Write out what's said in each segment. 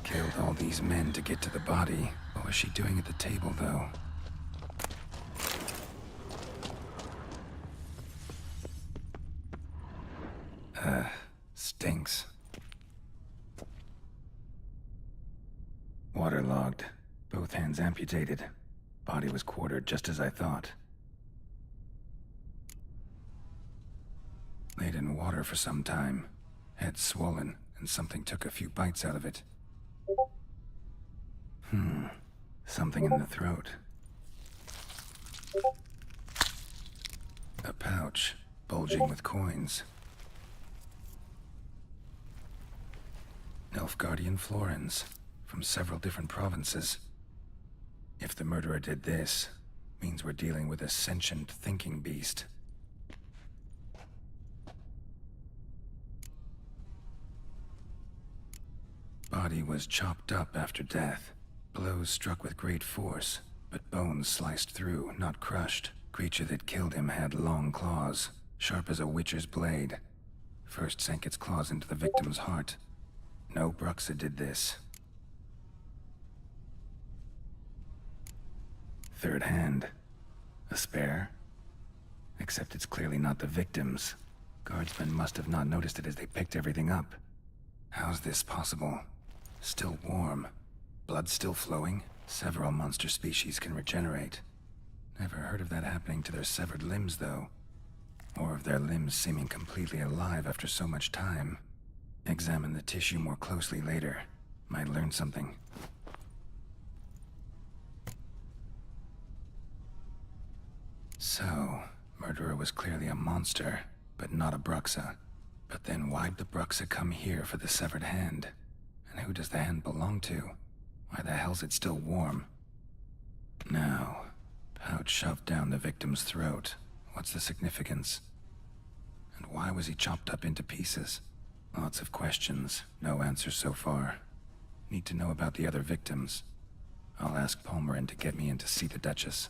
Killed all these men to get to the body. What was she doing at the table, though? Stinks. Waterlogged. Both hands amputated. Body was quartered just as I thought. Laid in water for some time. Head swollen, and something took a few bites out of it. Something in the throat. A pouch, bulging with coins. Nilfgaardian florins, from several different provinces. If the murderer did this, means we're dealing with a sentient thinking beast. Body was chopped up after death. Blows struck with great force, but bones sliced through, not crushed. Creature that killed him had long claws, sharp as a witcher's blade. First sank its claws into the victim's heart. No Bruxa did this. Third hand. A spare? Except it's clearly not the victim's. Guardsmen must have not noticed it as they picked everything up. How's this possible? Still warm. Blood still flowing? Several monster species can regenerate. Never heard of that happening to their severed limbs, though. Or of their limbs seeming completely alive after so much time. Examine the tissue more closely later. Might learn something. So, murderer was clearly a monster, but not a Bruxa. But then why'd the Bruxa come here for the severed hand? And who does the hand belong to? Why the hell's it still warm? Now, pouch shoved down the victim's throat. What's the significance? And why was he chopped up into pieces? Lots of questions, no answers so far. Need to know about the other victims. I'll ask Palmerin to get me in to see the Duchess.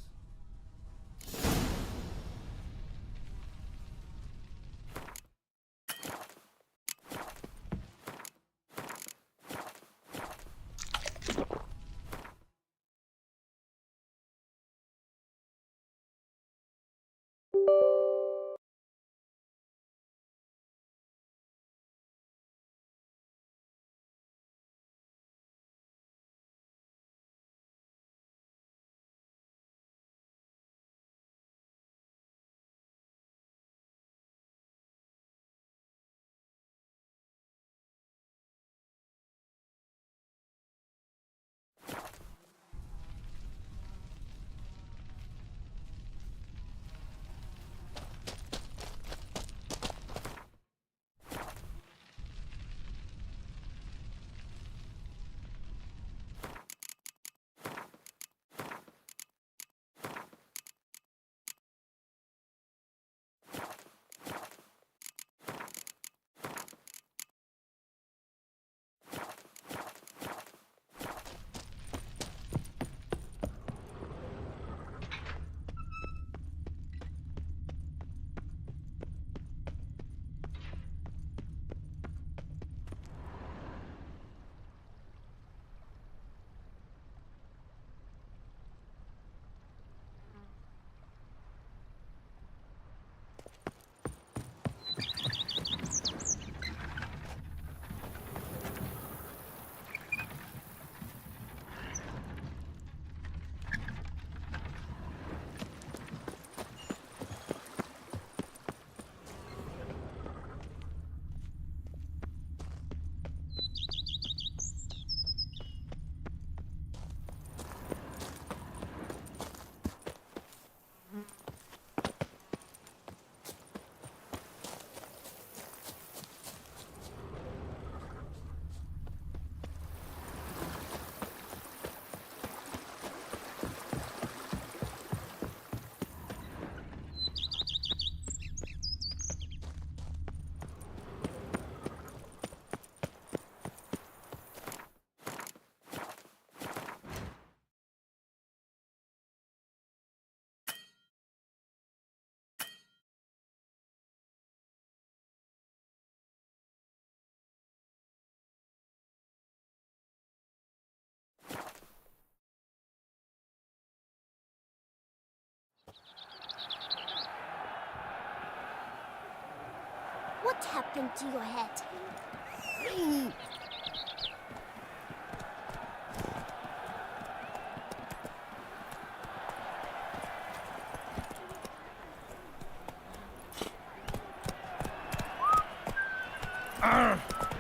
happened to your head?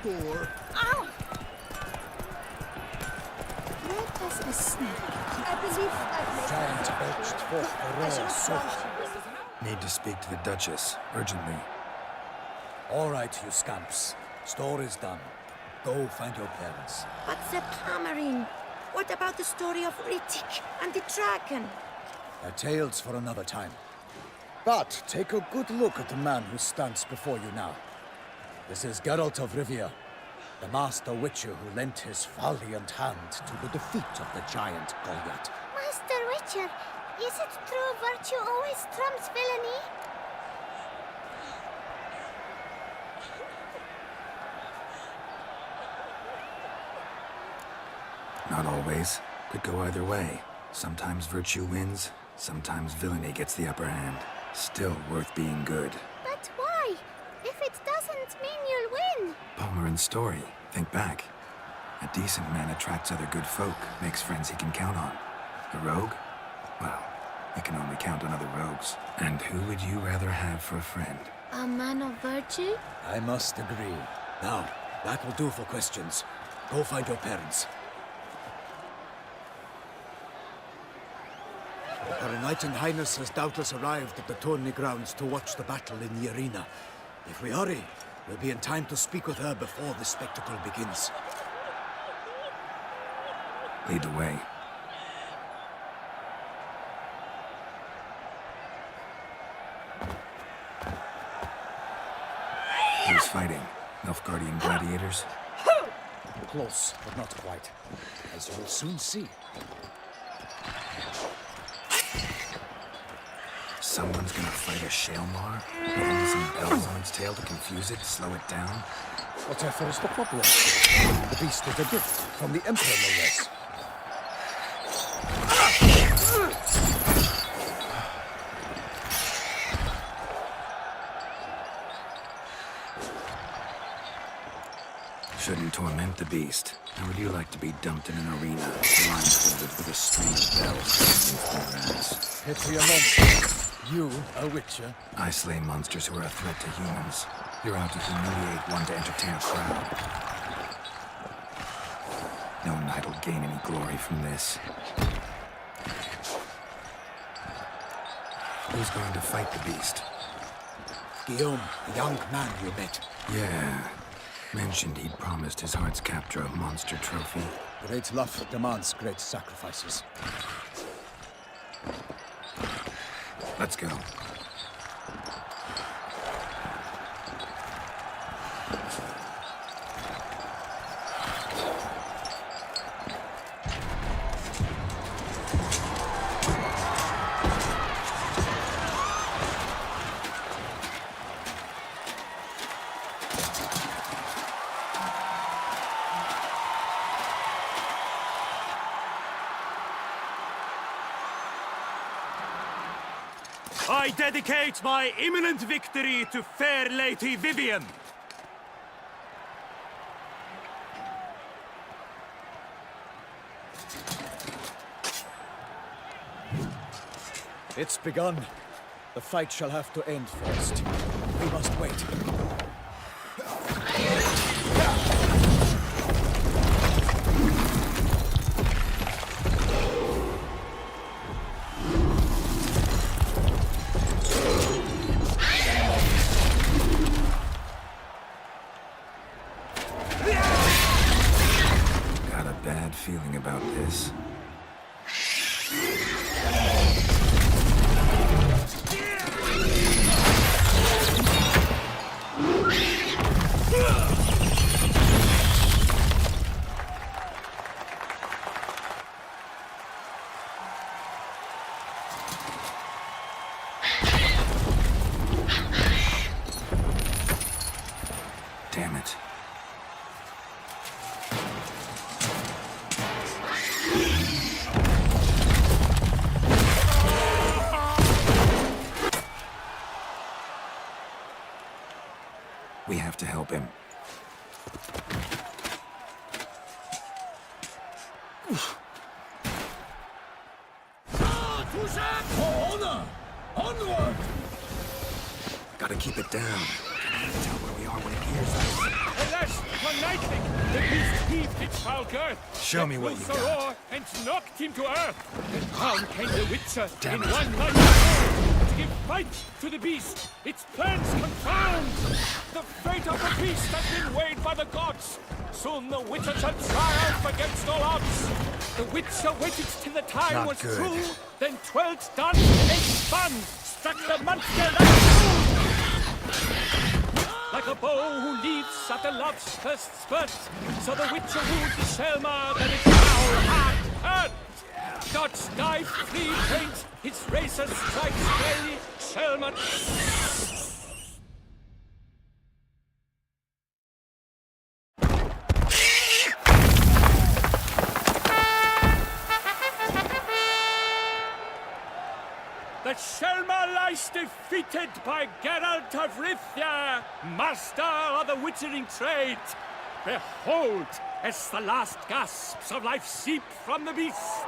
Poor. Ow! Where does the snake? I believe I've Giant belched forth a rare salt. Need to speak to the Duchess, urgently. All right, you scamps. Store is done. Go find your parents. But the Camarine, what about the story of Rittik and the dragon? They're tales for another time. But take a good look at the man who stands before you now. This is Geralt of Rivia, the master witcher who lent his valiant hand to the defeat of the giant Goliath. Master Witcher, is it true virtue always trumps villainy? Not always. Could go either way. Sometimes virtue wins, sometimes villainy gets the upper hand. Still worth being good. But why? If it doesn't mean you'll win. Palmerin's story. Think back. A decent man attracts other good folk, makes friends he can count on. A rogue? Well, he can only count on other rogues. And who would you rather have for a friend? A man of virtue? I must agree. Now, that will do for questions. Go find your parents. Her Knighting Highness has doubtless arrived at the tourney grounds to watch the battle in the arena. If we hurry, we'll be in time to speak with her before the spectacle begins. Lead the way. Who's fighting? Nilfgaardian gladiators? Close, but not quite. As you will soon see. Someone's gonna fight a Shaelmar? With some bells on its tail to confuse it, slow it down? Whatever is the problem? The beast is a gift from the Emperor, no less. Shouldn't torment the beast. How would you like to be dumped in an arena, blindfolded with a string of bells beneath their ass? Pity a monster. You, a witcher? I slay monsters who are a threat to humans. You're out to humiliate one to entertain a crowd. No knight will gain any glory from this. Who's going to fight the beast? Guillaume, the young man you met. Yeah. Mentioned he'd promised his heart's captor a monster trophy. Great love demands great sacrifices. Let's go. I dedicate my imminent victory to fair Lady Vivienne. It's begun. The fight shall have to end first. We must wait. Got a bad feeling about this. Damn it. We have have to help him. For honor! Onward! Gotta keep it down. Can't even tell where we are when it hears us. Alas, one lightning! The beast heaved its foul girth. Show me what you Blew got. roar and knocked him to earth. And down came the Witcher Damn in it. one night to give fight to the beast. Its plans confound. The fate of the beast has been weighed by the gods. Soon the Witcher shall triumph against all odds. The Witcher waited till the time Not was good. true, then twirled done and spun, struck the monster like a fool. Like a bow who leaps at the love's first spurt, so the Witcher wooed the Selma, that its foul heart hurt. God's knife free faint, his razor strikes gray, Selma. The Selma lies defeated by Geralt of Rivia, master of the witchering trade. Behold, as the last gasps of life seep from the beast.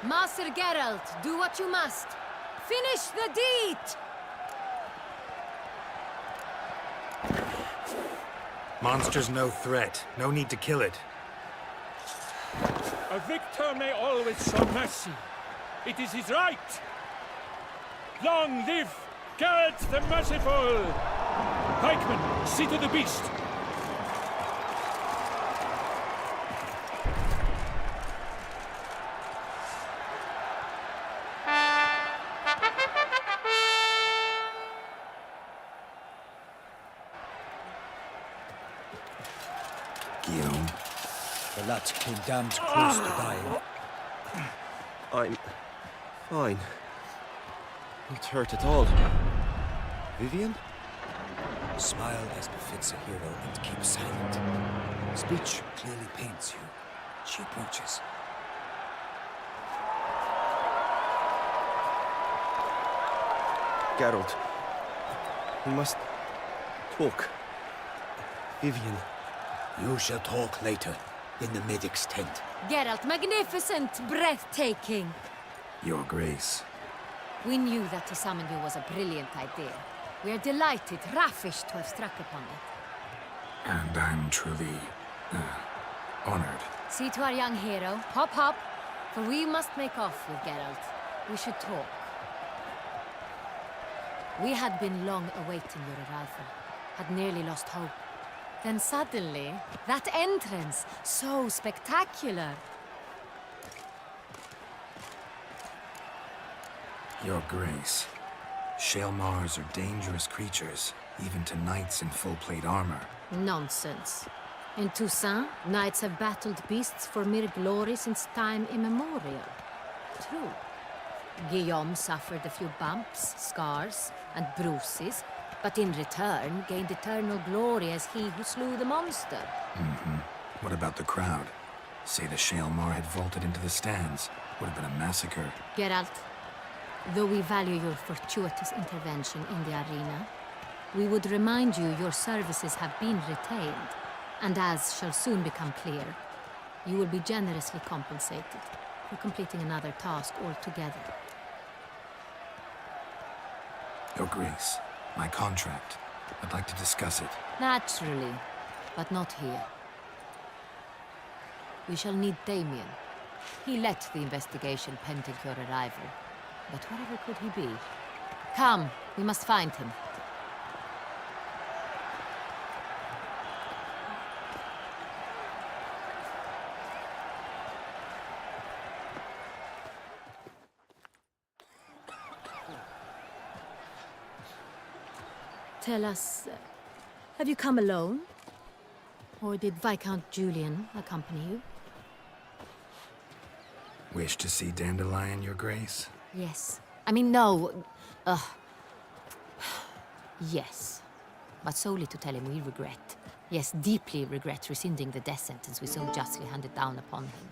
Master Geralt, do what you must. Finish the deed! Monster's no threat. No need to kill it. A victor may always show mercy. It is his right. Long live Geralt the Merciful! Pikeman, see to the beast. Guillaume, The lad came damned close to dying. I'm fine. Not hurt at all. Vivian? Smile as befits a hero and keep silent. Speech clearly paints you. She approaches. Geralt. We must talk. Vivian. You shall talk later, in the medic's tent. Geralt, magnificent, breathtaking. Your Grace. We knew that to summon you was a brilliant idea. We are delighted, ravished to have struck upon it. And I'm truly, honored. See to our young hero. Hop, hop. For we must make off with Geralt. We should talk. We had been long awaiting your arrival. Had nearly lost hope. Then suddenly, that entrance, so spectacular. Your Grace. Shaelmars are dangerous creatures, even to knights in full plate armor. Nonsense. In Toussaint, knights have battled beasts for mere glory since time immemorial. True. Guillaume suffered a few bumps, scars, and bruises, but in return gained eternal glory as he who slew the monster. What about the crowd? Say the Shaelmar had vaulted into the stands. Would have been a massacre. Geralt, though we value your fortuitous intervention in the arena, we would remind you your services have been retained, and as shall soon become clear, you will be generously compensated for completing another task altogether. Your Grace, my contract. I'd like to discuss it. Naturally, but not here. We shall need Damien. He led the investigation pending your arrival. But wherever could he be? Come, we must find him. Tell us, have you come alone? Or did Viscount Julian accompany you? Wish to see Dandelion, Your Grace? Yes. I mean, no. Yes. But solely to tell him we regret. Yes, deeply regret rescinding the death sentence we so justly handed down upon him.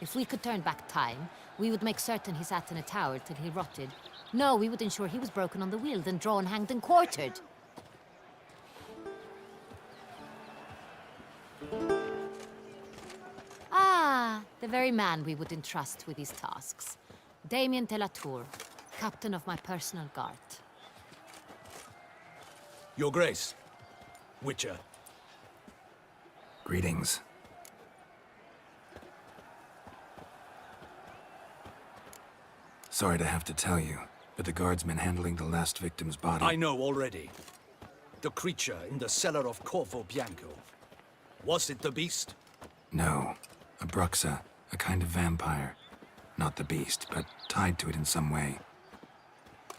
If we could turn back time, We would make certain he sat in a tower till he rotted. No, we would ensure he was broken on the wheel, then drawn, hanged, and quartered. Ah, the very man we would entrust with these tasks. Damien de la Tour, captain of my personal guard. Your Grace. Witcher. Greetings. Sorry to have to tell you, but the guardsman handling the last victim's body... I know already. The creature in the cellar of Corvo Bianco. Was it the beast? No. A Bruxa. A kind of vampire. Not the beast, but tied to it in some way.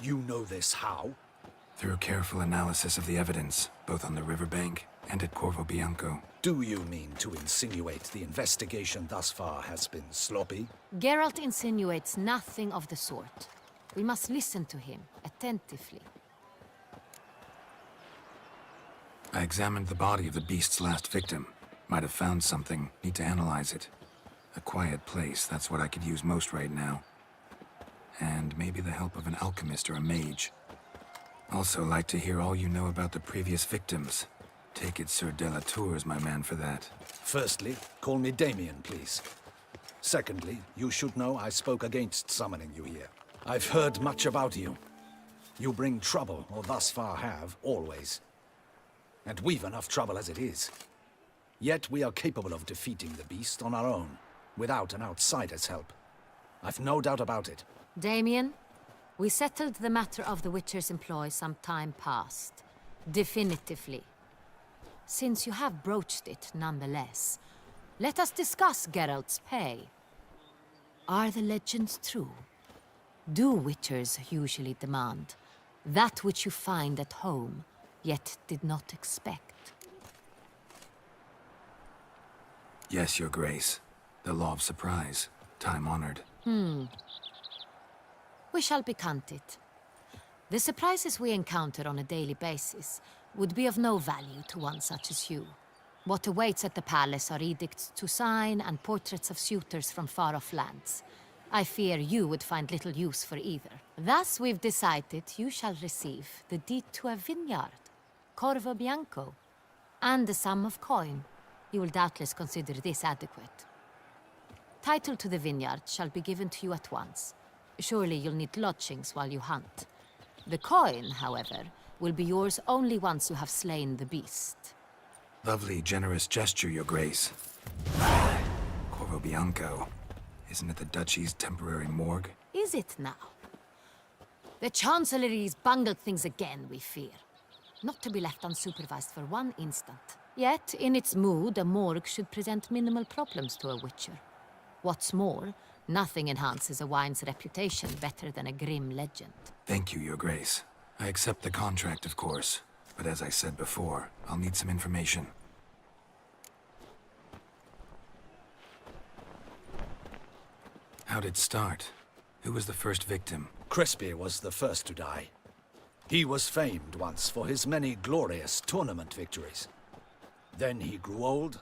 You know this how? Through careful analysis of the evidence, both on the riverbank and at Corvo Bianco. Do you mean to insinuate the investigation thus far has been sloppy? Geralt insinuates nothing of the sort. We must listen to him attentively. I examined the body of the beast's last victim. Might have found something. Need to analyze it. A quiet place, that's what I could use most right now. And maybe the help of an alchemist or a mage. Also like to hear all you know about the previous victims. Take it Sir de la Tour is my man for that. Firstly, call me Damien, please. Secondly, you should know I spoke against summoning you here. I've heard much about you. You bring trouble, or thus far have, always. And we've enough trouble as it is. Yet we are capable of defeating the beast on our own, without an outsider's help. I've no doubt about it. Damien, we settled the matter of the Witcher's employ some time past. Definitively. Since you have broached it nonetheless, let us discuss Geralt's pay. Are the legends true? Do Witchers usually demand that which you find at home, yet did not expect? Yes, Your Grace. The law of surprise. Time-honored. We shall be candid. The surprises we encounter on a daily basis would be of no value to one such as you. What awaits at the palace are edicts to sign and portraits of suitors from far-off lands. I fear you would find little use for either. Thus, we've decided you shall receive the deed to a vineyard, Corvo Bianco, and a sum of coin. You will doubtless consider this adequate. Title to the vineyard shall be given to you at once. Surely you'll need lodgings while you hunt. The coin, however, will be yours only once you have slain the beast. Lovely, generous gesture, Your Grace. Corvo Bianco. Isn't it the Duchy's temporary morgue? Is it now? The Chancellery's bungled things again, we fear. Not to be left unsupervised for one instant. Yet, in its mood, a morgue should present minimal problems to a Witcher. What's more, nothing enhances a wine's reputation better than a grim legend. Thank you, Your Grace. I accept the contract, of course. But as I said before, I'll need some information. How'd it start? Who was the first victim? Crespi was the first to die. He was famed once for his many glorious tournament victories. Then he grew old.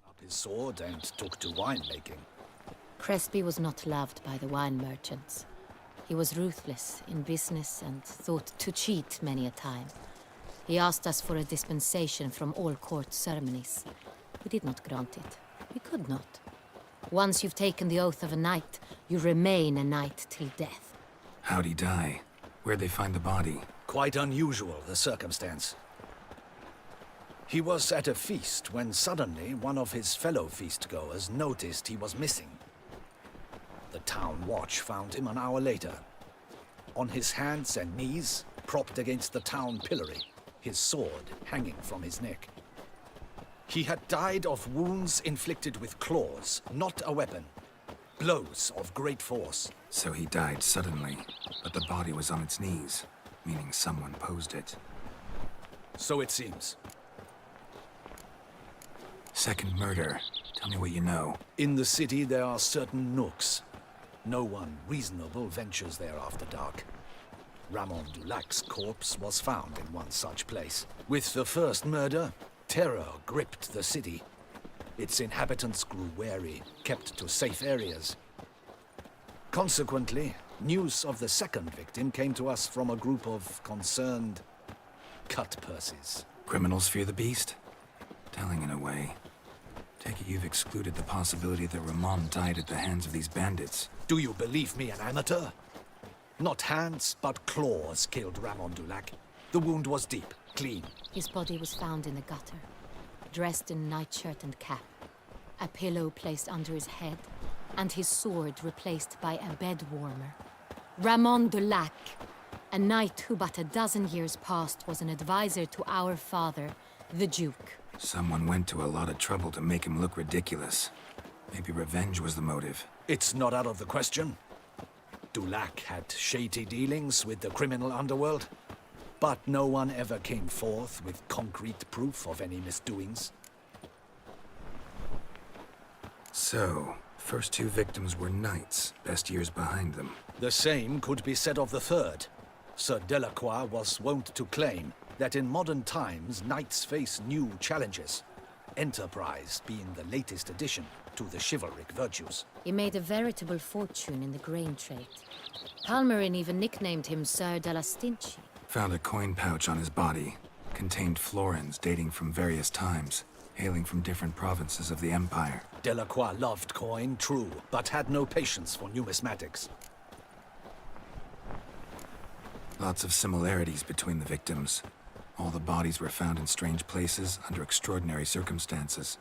Up his sword and took to winemaking. Crespi was not loved by the wine merchants. He was ruthless in business and thought to cheat many a time. He asked us for a dispensation from all court ceremonies. We did not grant it. We could not. Once you've taken the oath of a knight, you remain a knight till death. How'd he die? Where'd they find the body? Quite unusual, the circumstance. He was at a feast when suddenly one of his fellow feastgoers noticed he was missing. The town watch found him an hour later. On his hands and knees, propped against the town pillory, his sword hanging from his neck. He had died of wounds inflicted with claws, not a weapon. Blows of great force. So he died suddenly, but the body was on its knees, meaning someone posed it. So it seems. Second murder. Tell me what you know. In the city, there are certain nooks. No one reasonable ventures there after dark. Ramon Dulac's corpse was found in one such place. With the first murder, terror gripped the city. Its inhabitants grew wary, kept to safe areas. Consequently, news of the second victim came to us from a group of concerned cut-purses. Criminals fear the beast? Telling in a way. Take it you've excluded the possibility that Ramon died at the hands of these bandits. Do you believe me, an amateur? Not hands, but claws killed Ramon Dulac. The wound was deep, clean. His body was found in the gutter, dressed in nightshirt and cap, a pillow placed under his head, and his sword replaced by a bed warmer. Ramon Dulac, a knight who but a dozen years past was an advisor to our father, the Duke. Someone went to a lot of trouble to make him look ridiculous. Maybe revenge was the motive. It's not out of the question. Dulac had shady dealings with the criminal underworld, but no one ever came forth with concrete proof of any misdoings. So, first two victims were knights, best years behind them. The same could be said of the third. Sir Delacroix was wont to claim that in modern times knights face new challenges, enterprise being the latest addition to the chivalric virtues. He made a veritable fortune in the grain trade. Palmerin even nicknamed him Sir de la Stinchi. Found a coin pouch on his body. Contained florins dating from various times, hailing from different provinces of the Empire. Delacroix loved coin, true, but had no patience for numismatics. Lots of similarities between the victims. All the bodies were found in strange places under extraordinary circumstances.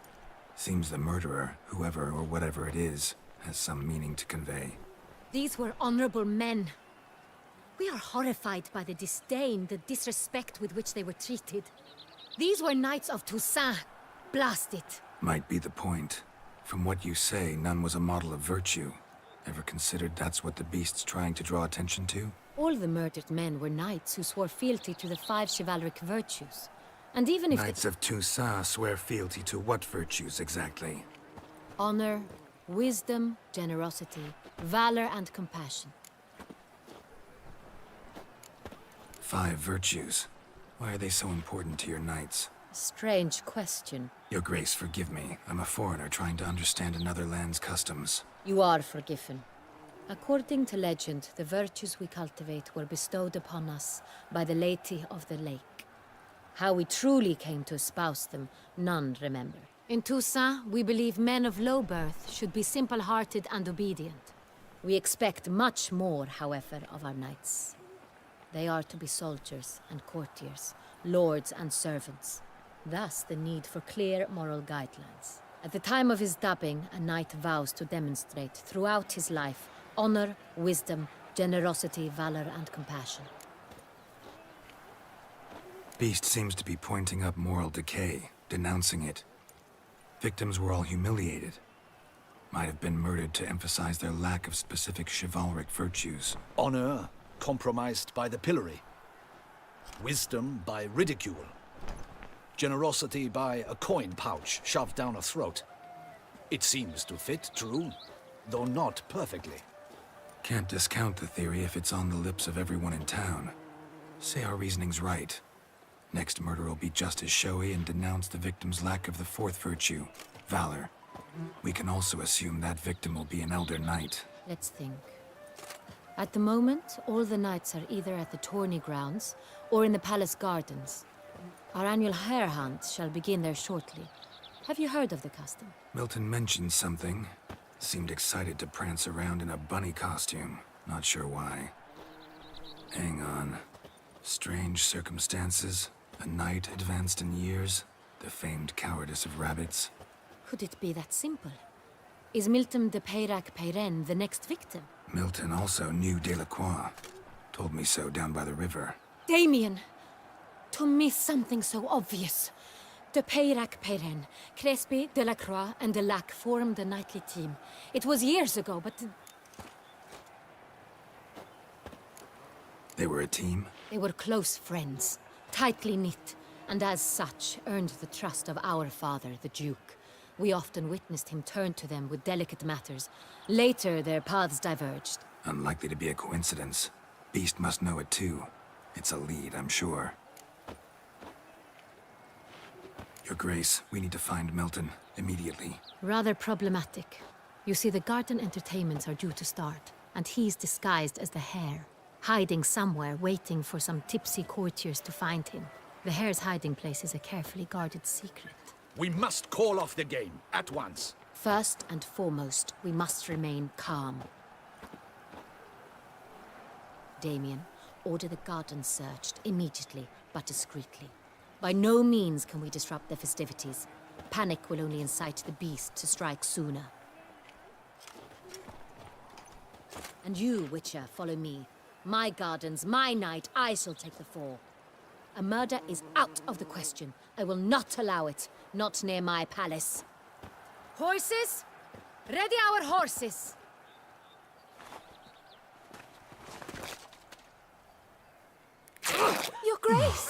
Seems the murderer, whoever or whatever it is, has some meaning to convey. These were honorable men. We are horrified by the disdain, the disrespect with which they were treated. These were knights of Toussaint. Blast it. Might be the point. From what you say, none was a model of virtue. Ever considered that's what the beast's trying to draw attention to? All the murdered men were knights who swore fealty to the 5 chivalric virtues. And even if Knights of Toussaint swear fealty to what virtues exactly? honor, wisdom, generosity, valor, and compassion. 5 virtues. Why are they so important to your knights? Strange question. Your Grace, forgive me. I'm a foreigner trying to understand another land's customs. You are forgiven. According to legend, the virtues we cultivate were bestowed upon us by the Lady of the Lake. How we truly came to espouse them, none remember. In Toussaint, we believe men of low birth should be simple-hearted and obedient. We expect much more, however, of our knights. They are to be soldiers and courtiers, lords and servants. Thus, the need for clear moral guidelines. At the time of his dubbing, a knight vows to demonstrate throughout his life honor, wisdom, generosity, valor, and compassion. Beast seems to be pointing up moral decay, denouncing it. Victims were all humiliated. Might have been murdered to emphasize their lack of specific chivalric virtues. Honor compromised by the pillory. Wisdom by ridicule. Generosity by a coin pouch shoved down a throat. It seems to fit, true, though not perfectly. Can't discount the theory if it's on the lips of everyone in town. Say our reasoning's right. Next murder will be just as showy and denounce the victim's lack of the 4th virtue, valor. We can also assume that victim will be an elder knight. Let's think. At the moment, all the knights are either at the tourney grounds or in the palace gardens. Our annual hare hunt shall begin there shortly. Have you heard of the custom? Milton mentioned something. Seemed excited to prance around in a bunny costume. Not sure why. Hang on. Strange circumstances. A knight advanced in years. The famed cowardice of rabbits. Could it be that simple? Is Milton de Peyrac-Peyren the next victim? Milton also knew Delacroix. Told me so down by the river. Damien! To miss something so obvious. De Peyrac-Peyren, Crespi, Delacroix, and Delac formed a knightly team. It was years ago, but They were a team? they were close friends, tightly knit, and as such earned the trust of our father, the Duke. We often witnessed him turn to them with delicate matters. Later, their paths diverged. Unlikely to be a coincidence. Beast must know it too. It's a lead, I'm sure. Your Grace, we need to find Milton immediately. Rather problematic. You see, the garden entertainments are due to start, and he's disguised as the Hare, hiding somewhere, waiting for some tipsy courtiers to find him. The Hare's hiding place is a carefully guarded secret. We must call off the game, at once. First and foremost, we must remain calm. Damien, order the garden searched immediately, but discreetly. By no means can we disrupt the festivities. Panic will only incite the beast to strike sooner. And you, Witcher, follow me. My gardens, my night, I shall take the fall. A murder is out of the question. I will not allow it. Not near my palace. Horses? Ready our horses! Your Grace!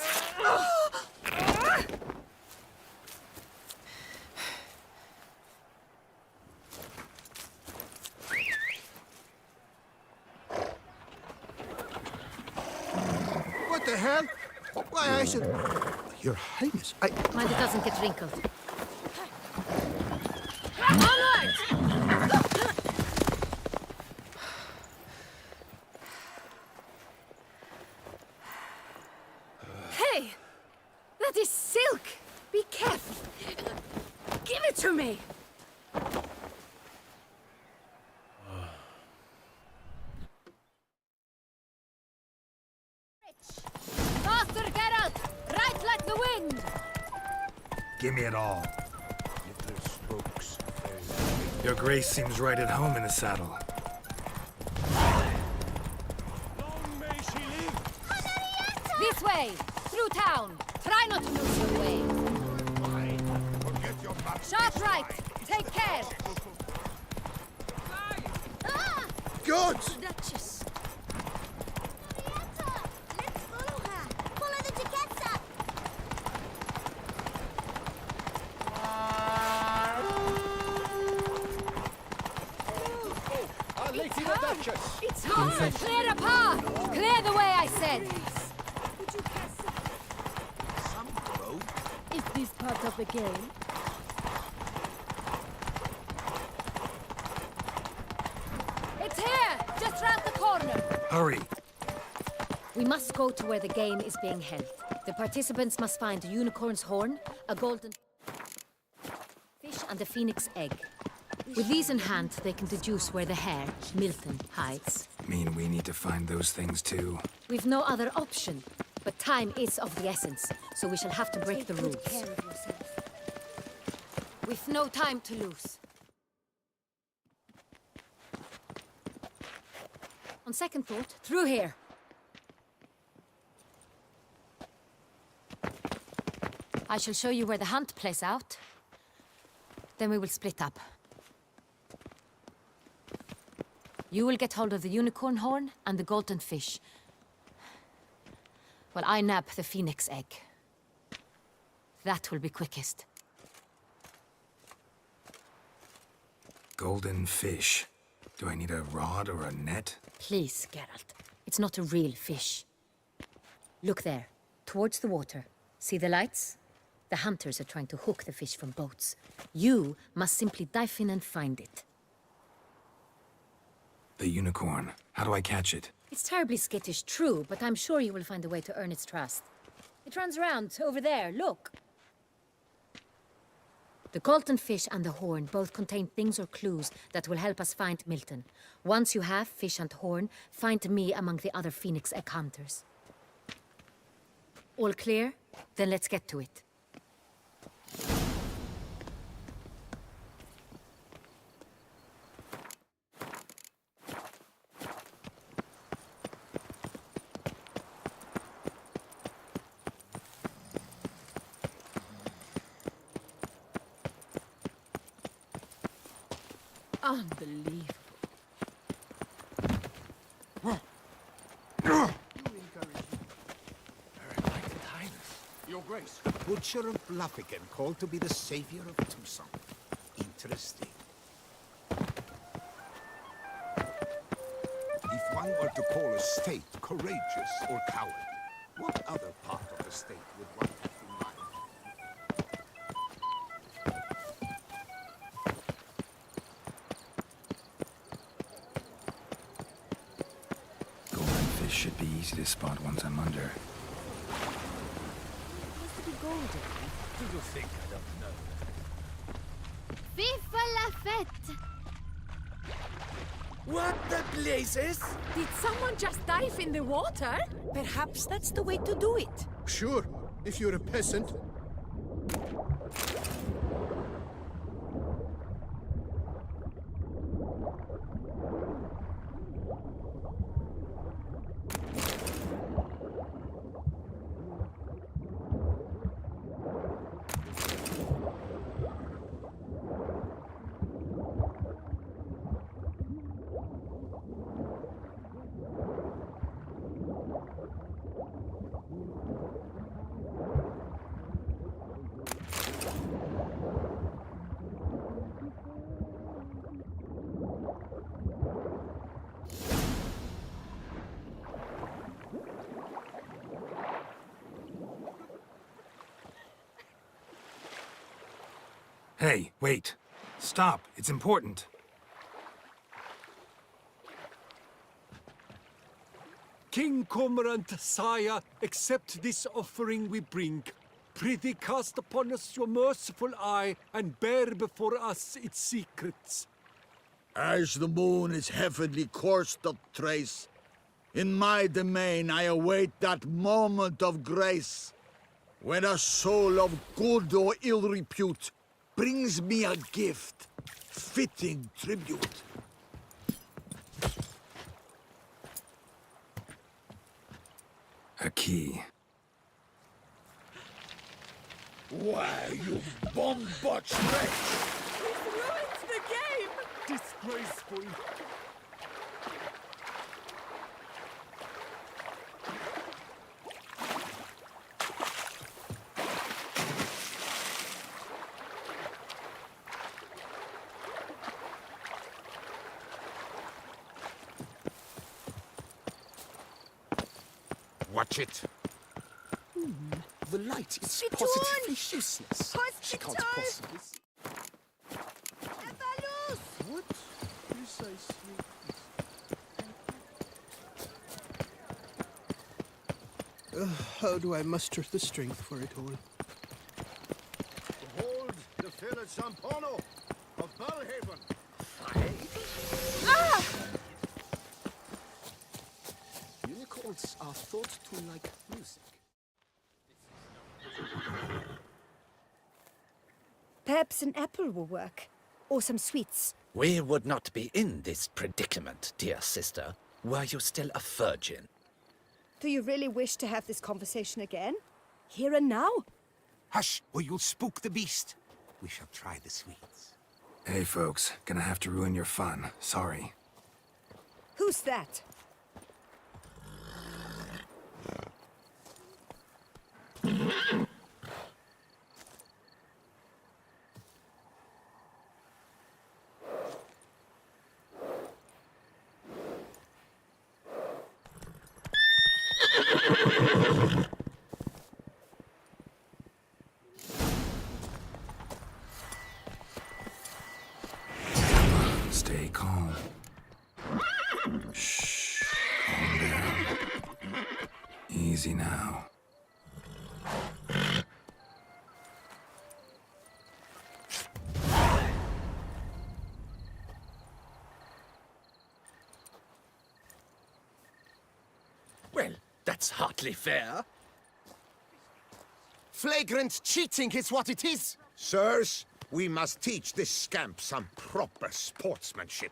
What the hell? Why, I should... Your Highness, Mind it doesn't get wrinkled. Onward! Hey! That is silk! Be careful! Give it to me! Faster, Geralt! Right like the wind! Give me it all. Your Grace seems right at home in the saddle. Long may she live! This way! Through town! Try not to lose your way! Sharp right! Take care! Good! Duchess! Henrietta! Let's follow her! Follow the Jaquetza! Lady the Duchess! It's hard! Clear a path! Clear the way, I said! Is this part of the game? It's here! Just round the corner! Hurry! We must go to where the game is being held. The participants must find a unicorn's horn, a golden fish, and a phoenix egg. With these in hand, they can deduce where the Hare, Milton, hides. Mean we need to find those things too. We've no other option. But time is of the essence, so we shall have to break the rules. We've no time to lose. On second thought, through here. I shall show you where the hunt plays out. Then we will split up. You will get hold of the unicorn horn and the golden fish. While I nab the phoenix egg. That will be quickest. Golden fish. Do I need a rod or a net? Please, Geralt. It's not a real fish. Look there, towards the water. See the lights? The hunters are trying to hook the fish from boats. You must simply dive in and find it. The unicorn. How do I catch it? It's terribly skittish, true, but I'm sure you will find a way to earn its trust. It runs around, over there, look. The golden fish and the horn both contain things or clues that will help us find Milton. Once you have fish and horn, find me among the other phoenix egg hunters. All clear? Then let's get to it. Unbelievable. Your Grace, Butcher of Bluffigan, called to be the savior of Tucson. interesting. If one were to call a state courageous or coward, what other part of the state would one have in mind? Golden fish should be easy to spot once I'm under. Supposed to be golden. Do you think I don't know? Viva la fête! What the blazes? Did someone just dive in the water? Perhaps that's the way to do it. Sure, if you're a peasant. Hey, wait. Stop. It's important. King Cormorant, sire, accept this offering we bring. Prithee cast upon us your merciful eye, and bear before us its secrets. As the moon is heavenly coursed of trace, in my domain I await that moment of grace, when a soul of good or ill repute brings me a gift, fitting tribute. A key. Why, you bombot wretch! Ruined the game! Disgraceful. Watch it. The light is She positively torn! useless. She can't Hospital! possibly... Evalus! What precisely? How do I muster the strength for it all? Behold the fair Sampono of Balhaven. Unicorns are thought to like music. Perhaps an apple will work. Or some sweets. We would not be in this predicament, dear sister, were you still a virgin. Do you really wish to have this conversation again? Here and now? Hush, or you'll spook the beast. We shall try the sweets. Hey, folks. Gonna have to ruin your fun. Sorry. Who's that? Stay calm. Shh. Calm down. Easy now. Well, that's hardly fair. Flagrant cheating is what it is. Sirs, we must teach this scamp some proper sportsmanship.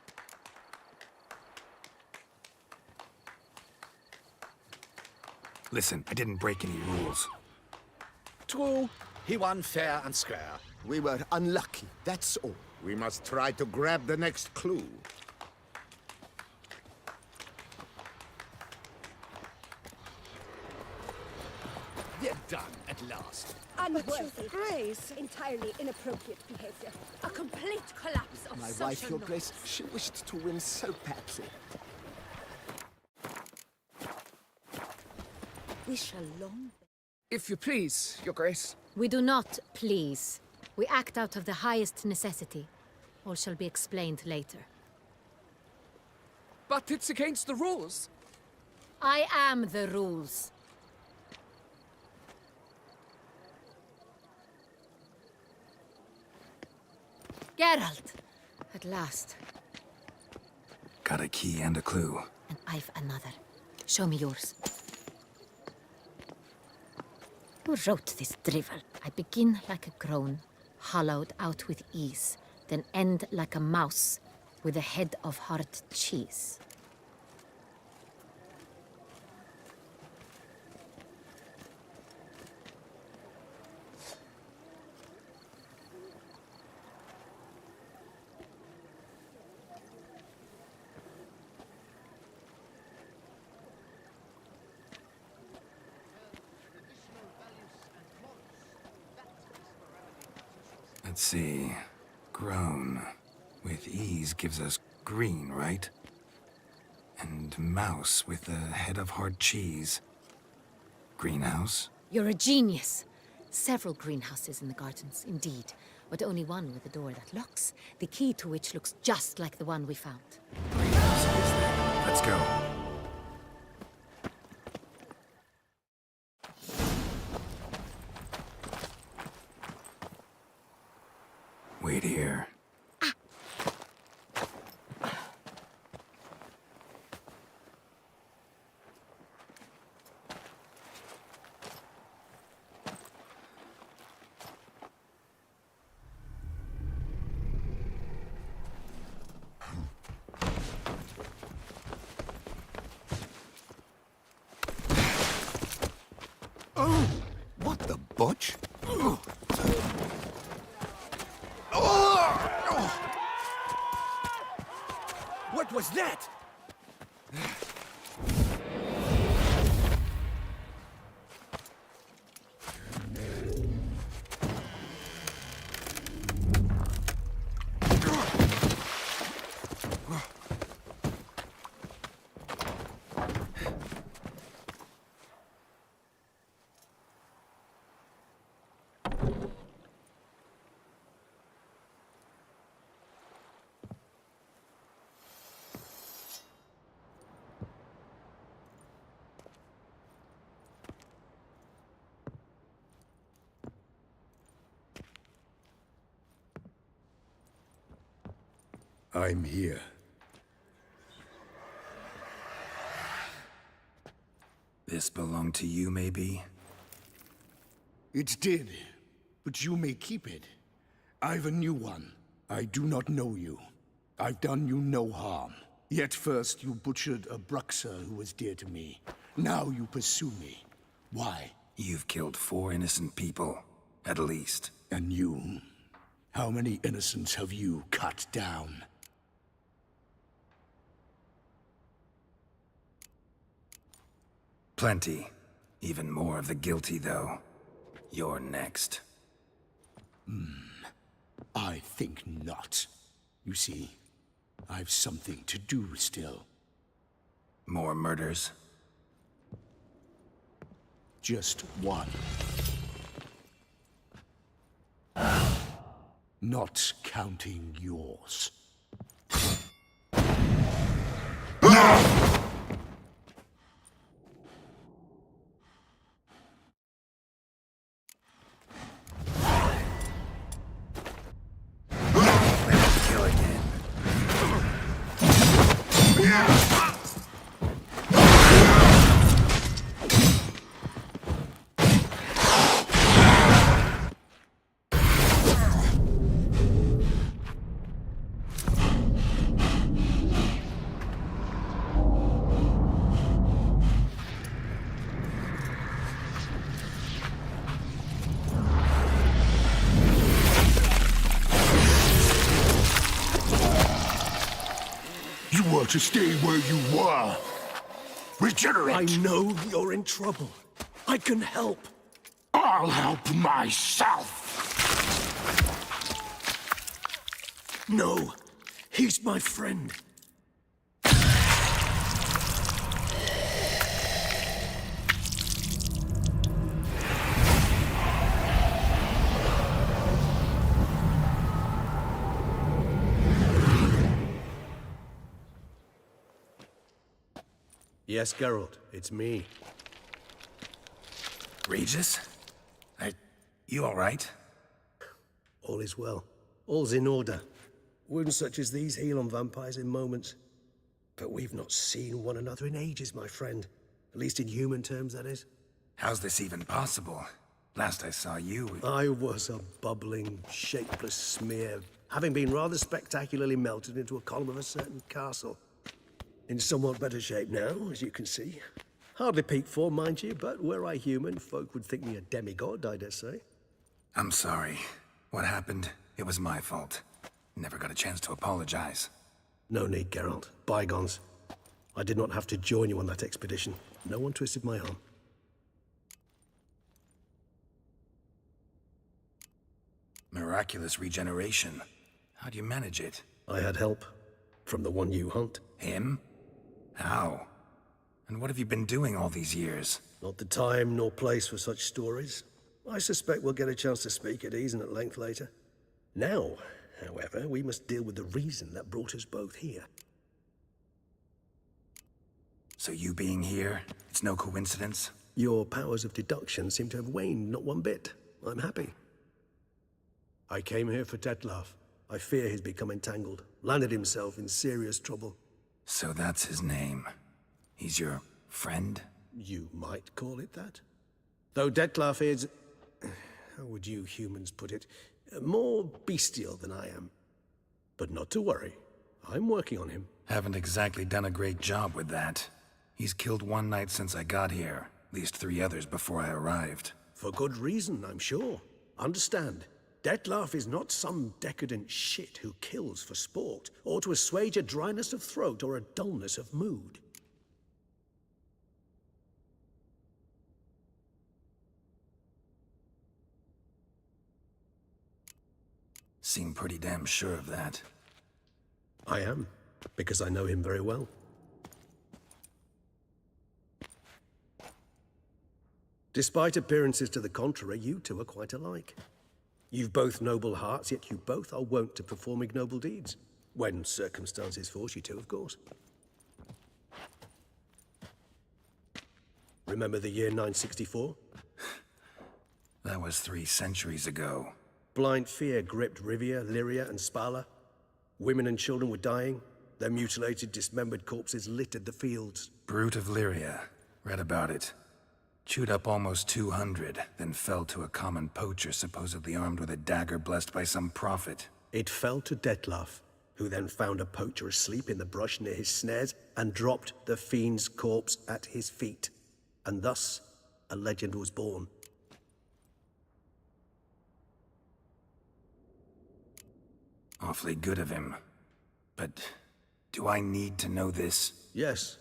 Listen, I didn't break any rules. True, he won fair and square. We were unlucky, that's all. We must try to grab the next clue. We're done, at last. Unworthy grace. Entirely inappropriate behavior. A complete collapse of My social wife, Your norms. Grace, she wished to win so badly. We shall long. If you please, Your Grace. We do not please. We act out of the highest necessity. All shall be explained later. But it's against the rules. I am the rules. Geralt! At last. Got a key and a clue. And I've another. Show me yours. Who wrote this drivel? I begin like a groan, hollowed out with ease, then end like a mouse, with a head of hard cheese. Let's see. Grown. With ease gives us green, right? And mouse with the head of hard cheese. Greenhouse? You're a genius. Several greenhouses in the gardens, indeed, but only one with a door that locks, the key to which looks just like the one we found. Greenhouse it is then. Let's go. Wait here. Oh, what the butch? What was that? I'm here. This belonged to you, maybe? It did, but you may keep it. I've a new one. I do not know you. I've done you no harm. Yet first you butchered a Bruxer who was dear to me. Now you pursue me. Why? You've killed 4 innocent people, at least. And you? How many innocents have you cut down? Plenty. Even more of the guilty, though. You're next. I think not. You see, I've something to do still. More murders? Just one. Not counting yours. Kill again. You were to stay where you were. Regenerate! I know you're in trouble. I can help. I'll help myself! No, he's my friend. Yes, Geralt, it's me. Regis? You all right? All is well. All's in order. Wounds such as these heal on vampires in moments. But we've not seen one another in ages, my friend. At least in human terms, that is. How's this even possible? Last I saw you... I was a bubbling, shapeless smear, having been rather spectacularly melted into a column of a certain castle. In somewhat better shape now, as you can see. Hardly peak form, mind you, but were I human, folk would think me a demigod, I dare say. I'm sorry. What happened, it was my fault. Never got a chance to apologize. No need, Geralt. Bygones. I did not have to join you on that expedition. No one twisted my arm. Miraculous regeneration. How do you manage it? I had help. From the one you hunt. Him? How? And what have you been doing all these years? Not the time nor place for such stories. I suspect we'll get a chance to speak at ease and at length later. Now, however, we must deal with the reason that brought us both here. So you being here, it's no coincidence? Your powers of deduction seem to have waned not one bit. I'm happy. I came here for Dettlaff. I fear he's become entangled, landed himself in serious trouble. So that's his name. He's your friend? You might call it that. Though Dettlaff is... how would you humans put it? More bestial than I am. But not to worry. I'm working on him. Haven't exactly done a great job with that. He's killed one knight since I got here. At least 3 others before I arrived. For good reason, I'm sure. Understand, Dettlaff is not some decadent shit who kills for sport, or to assuage a dryness of throat or a dullness of mood. Seem pretty damn sure of that. I am, because I know him very well. Despite appearances to the contrary, you two are quite alike. You've both noble hearts, yet you both are wont to perform ignoble deeds. When circumstances force you to, of course. Remember the year 964? That was 3 centuries ago. Blind fear gripped Rivia, Lyria, and Spala. Women and children were dying. Their mutilated, dismembered corpses littered the fields. Brute of Lyria. Read about it. Chewed up almost 200, then fell to a common poacher supposedly armed with a dagger blessed by some prophet. It fell to Dettlaff, who then found a poacher asleep in the brush near his snares and dropped the fiend's corpse at his feet. And thus, a legend was born. Awfully good of him. But do I need to know this? Yes.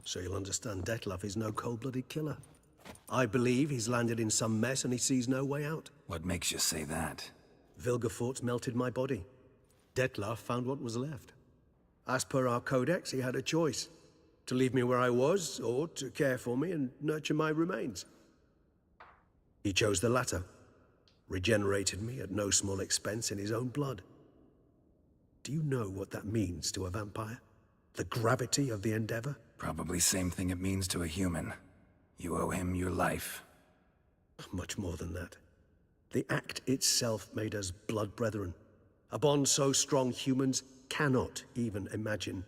So you'll understand Dettlaff is no cold-blooded killer. I believe he's landed in some mess and he sees no way out. What makes you say that? Vilgefortz melted my body. Dettlaff found what was left. As per our codex, he had a choice. To leave me where I was, or to care for me and nurture my remains. He chose the latter. Regenerated me at no small expense in his own blood. Do you know what that means to a vampire? The gravity of the endeavor? Probably same thing it means to a human. You owe him your life. Much more than that. The act itself made us blood brethren. A bond so strong humans cannot even imagine.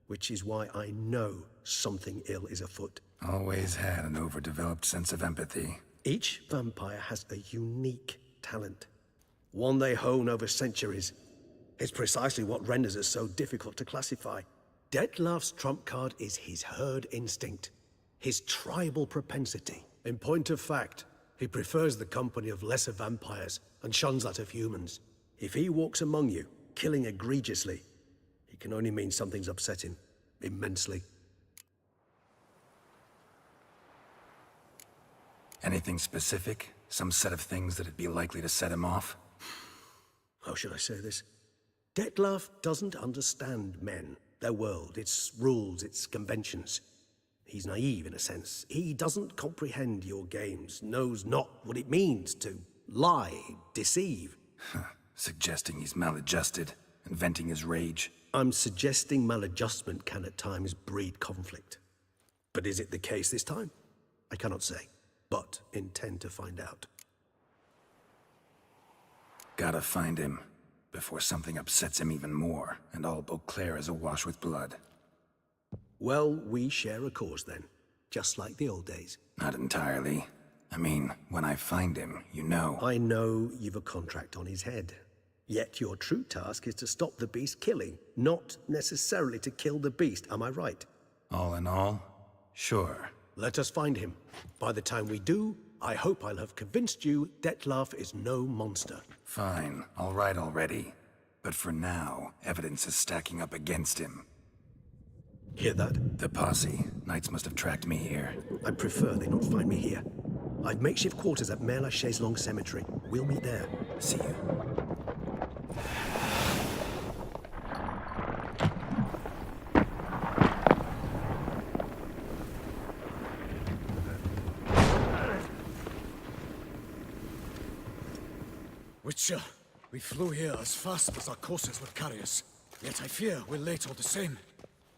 Which is why I know something ill is afoot. Always had an overdeveloped sense of empathy. Each vampire has a unique talent. One they hone over centuries. It's precisely what renders us so difficult to classify. Dettlaff's trump card is his herd instinct. His tribal propensity. In point of fact, he prefers the company of lesser vampires and shuns that of humans. If he walks among you, killing egregiously, it can only mean something's upset him. Immensely. And Anything specific? Some set of things that'd be likely to set him off? How should I say this? Dettlaff doesn't understand men, their world, its rules, its conventions. He's naive in a sense. He doesn't comprehend your games, knows not what it means to lie, deceive. Suggesting he's maladjusted and venting his rage. I'm suggesting maladjustment can at times breed conflict. But is it the case this time? I cannot say, but intend to find out. Gotta find him before something upsets him even more, and all Beauclair is awash with blood. Well, we share a cause then, just like the old days. Not entirely. I mean, when I find him, you know. I know you've a contract on his head. Yet your true task is to stop the beast killing, not necessarily to kill the beast, am I right? All in all, sure. Let us find him. By the time we do, I hope I'll have convinced you Dettlaff is no monster. Fine, all right already. But for now, evidence is stacking up against him. Hear that? The posse. Knights must have tracked me here. I prefer they not find me here. I've makeshift quarters at Mère Lachaise Long Cemetery. We'll meet there. See you. Witcher, we flew here as fast as our courses would carry us. Yet I fear we're late all the same.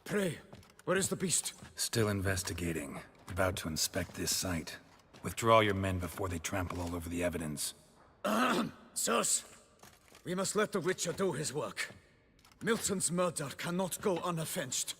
Pray, where is the beast? Still investigating. About to inspect this site. Withdraw your men before they trample all over the evidence. Sirs, we must let the Witcher do his work. Milton's murder cannot go unavenged.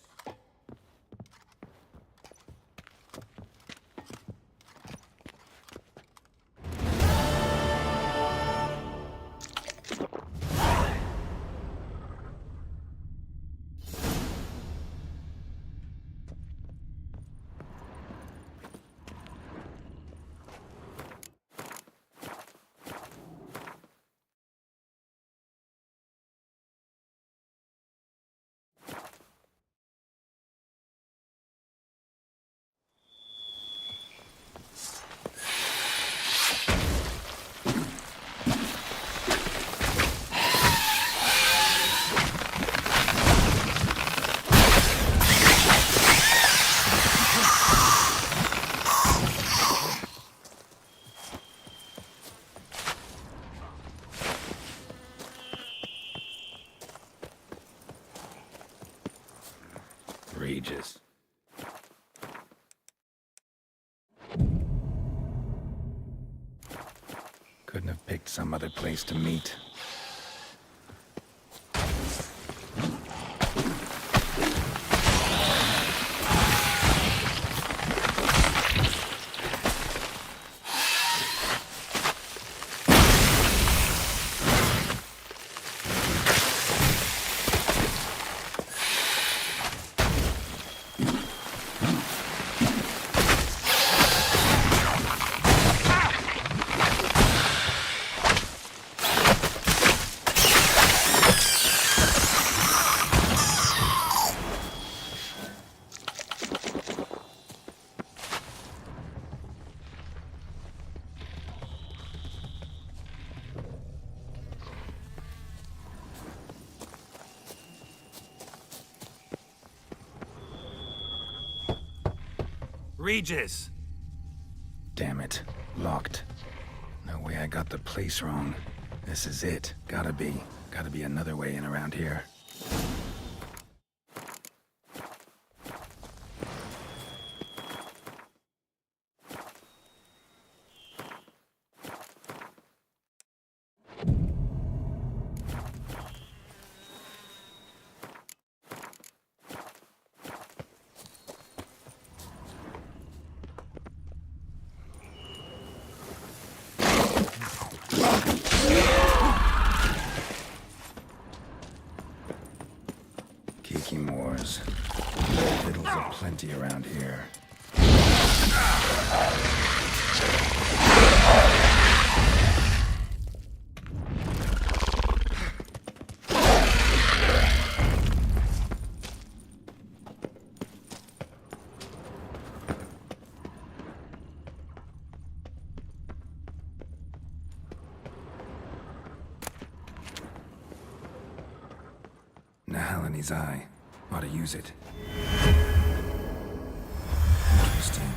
Regis. Couldn't have picked some other place to meet. Regis! Damn it. Locked. No way I got the place wrong. This is it. Gotta be. Gotta be another way in around here. Kiki Moors. Fiddles are plenty around here. Colony's eye. Ought to use it. Interesting.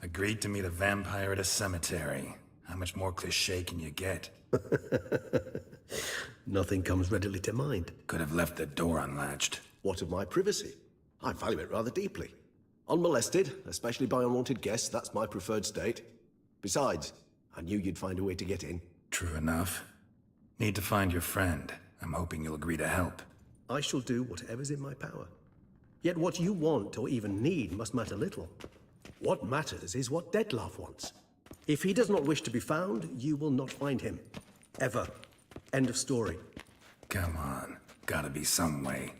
Agreed to meet a vampire at a cemetery. How much more cliché can you get? Nothing comes readily to mind. Could have left the door unlatched. What of my privacy? I value it rather deeply. Unmolested, especially by unwanted guests, that's my preferred state. Besides, I knew you'd find a way to get in. True enough. Need to find your friend. I'm hoping you'll agree to help. I shall do whatever's in my power. Yet what you want or even need must matter little. What matters is what Dettlaff wants. If he does not wish to be found, you will not find him. Ever. End of story. Come on. Gotta be some way.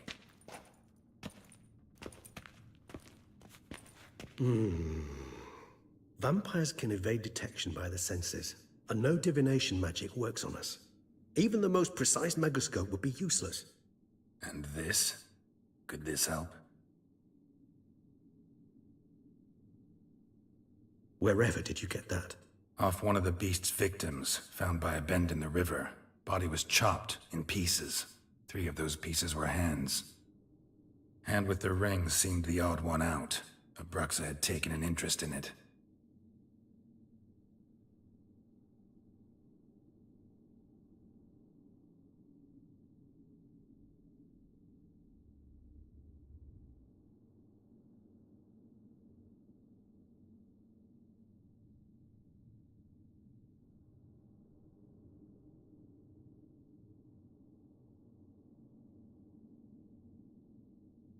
Vampires can evade detection by the senses, and no divination magic works on us. Even the most precise megascope would be useless. And this? Could this help? Wherever did you get that? Off one of the beast's victims, found by a bend in the river. Body was chopped in pieces. 3 of those pieces were hands. Hand with the ring seemed the odd one out. Abruxa had taken an interest in it.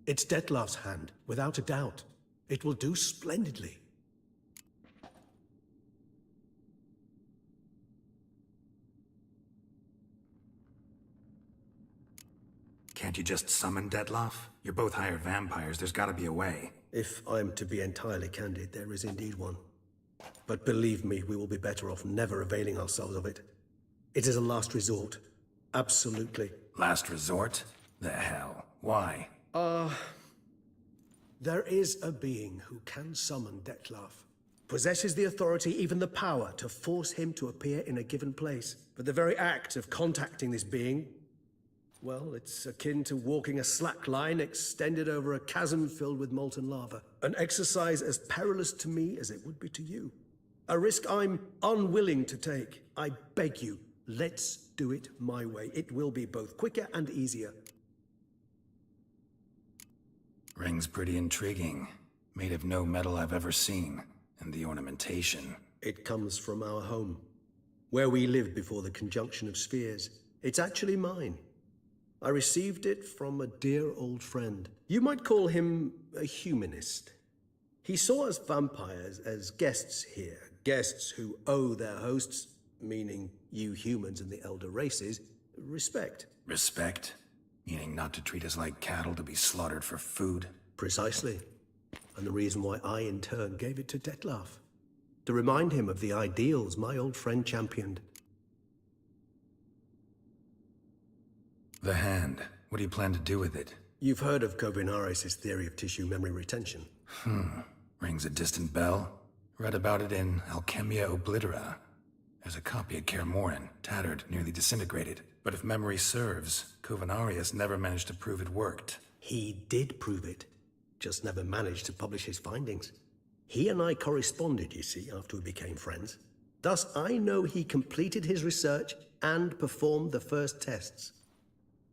It's Dettlaff's hand, without a doubt. It will do splendidly. Can't you just summon Dettlaff? You're both hired vampires, there's gotta be a way. If I'm to be entirely candid, there is indeed one. But believe me, we will be better off never availing ourselves of it. It is a last resort. Absolutely. Last resort? The hell? Why? There is a being who can summon Dettlaff. Possesses the authority, even the power, to force him to appear in a given place. But the very act of contacting this being, well, it's akin to walking a slack line extended over a chasm filled with molten lava. An exercise as perilous to me as it would be to you. A risk I'm unwilling to take. I beg you, let's do it my way. It will be both quicker and easier. Ring's pretty intriguing. Made of no metal I've ever seen. And the ornamentation. It comes from our home, where we lived before the conjunction of spheres. It's actually mine. I received it from a dear old friend. You might call him a humanist. He saw us vampires as guests here. Guests who owe their hosts, meaning you humans and the elder races, respect. Respect? Meaning not to treat us like cattle to be slaughtered for food? Precisely. And the reason why I, in turn, gave it to Dettlaff. To remind him of the ideals my old friend championed. The hand. What do you plan to do with it? You've heard of Kovinaris' theory of tissue memory retention. Rings a distant bell. Read about it in Alchemia Oblitera. There's a copy at Kaer Morhen, tattered, nearly disintegrated. But if memory serves, Kovinaris never managed to prove it worked. He did prove it, just never managed to publish his findings. He and I corresponded, you see, after we became friends. Thus, I know he completed his research and performed the first tests.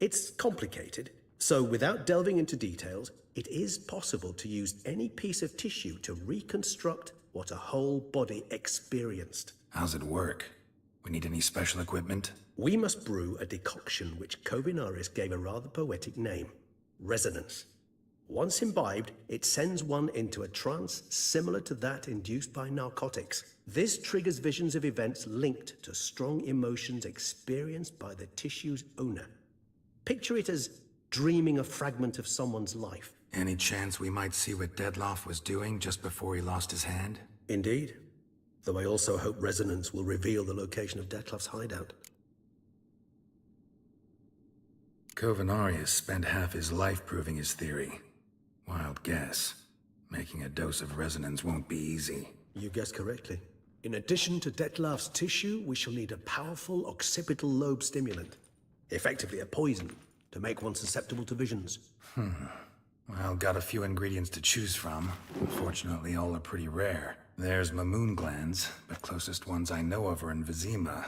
It's complicated, so without delving into details, it is possible to use any piece of tissue to reconstruct what a whole body experienced. How's it work? We need any special equipment? We must brew a decoction which Kovinaris gave a rather poetic name. Resonance. Once imbibed, it sends one into a trance similar to that induced by narcotics. This triggers visions of events linked to strong emotions experienced by the tissue's owner. Picture it as dreaming a fragment of someone's life. Any chance we might see what Dettlaff was doing just before he lost his hand? Indeed. Though I also hope resonance will reveal the location of Dettlaff's hideout. Covenarius spent half his life proving his theory. Wild guess. Making a dose of resonance won't be easy. You guessed correctly. In addition to Dettlaff's tissue, we shall need a powerful occipital lobe stimulant. Effectively a poison, to make one susceptible to visions. Well, got a few ingredients to choose from. Unfortunately, all are pretty rare. There's Mamoon glands, but closest ones I know of are in Vizima.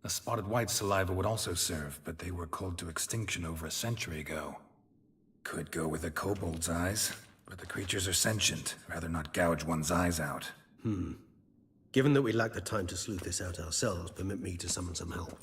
A spotted white saliva would also serve, but they were cold to extinction over a century ago. Could go with a kobold's eyes, but the creatures are sentient. Rather not gouge one's eyes out. Given that we lack the time to sleuth this out ourselves, permit me to summon some help.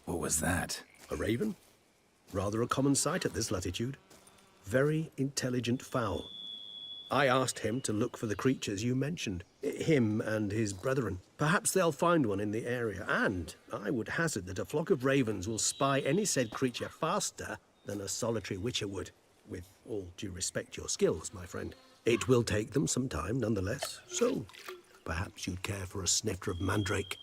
What was that? A raven? Rather a common sight at this latitude. Very intelligent fowl. I asked him to look for the creatures you mentioned. Him and his brethren. Perhaps they'll find one in the area, and I would hazard that a flock of ravens will spy any said creature faster than a solitary witcher would. With all due respect to your skills, my friend. It will take them some time, nonetheless. So, perhaps you'd care for a snifter of mandrake.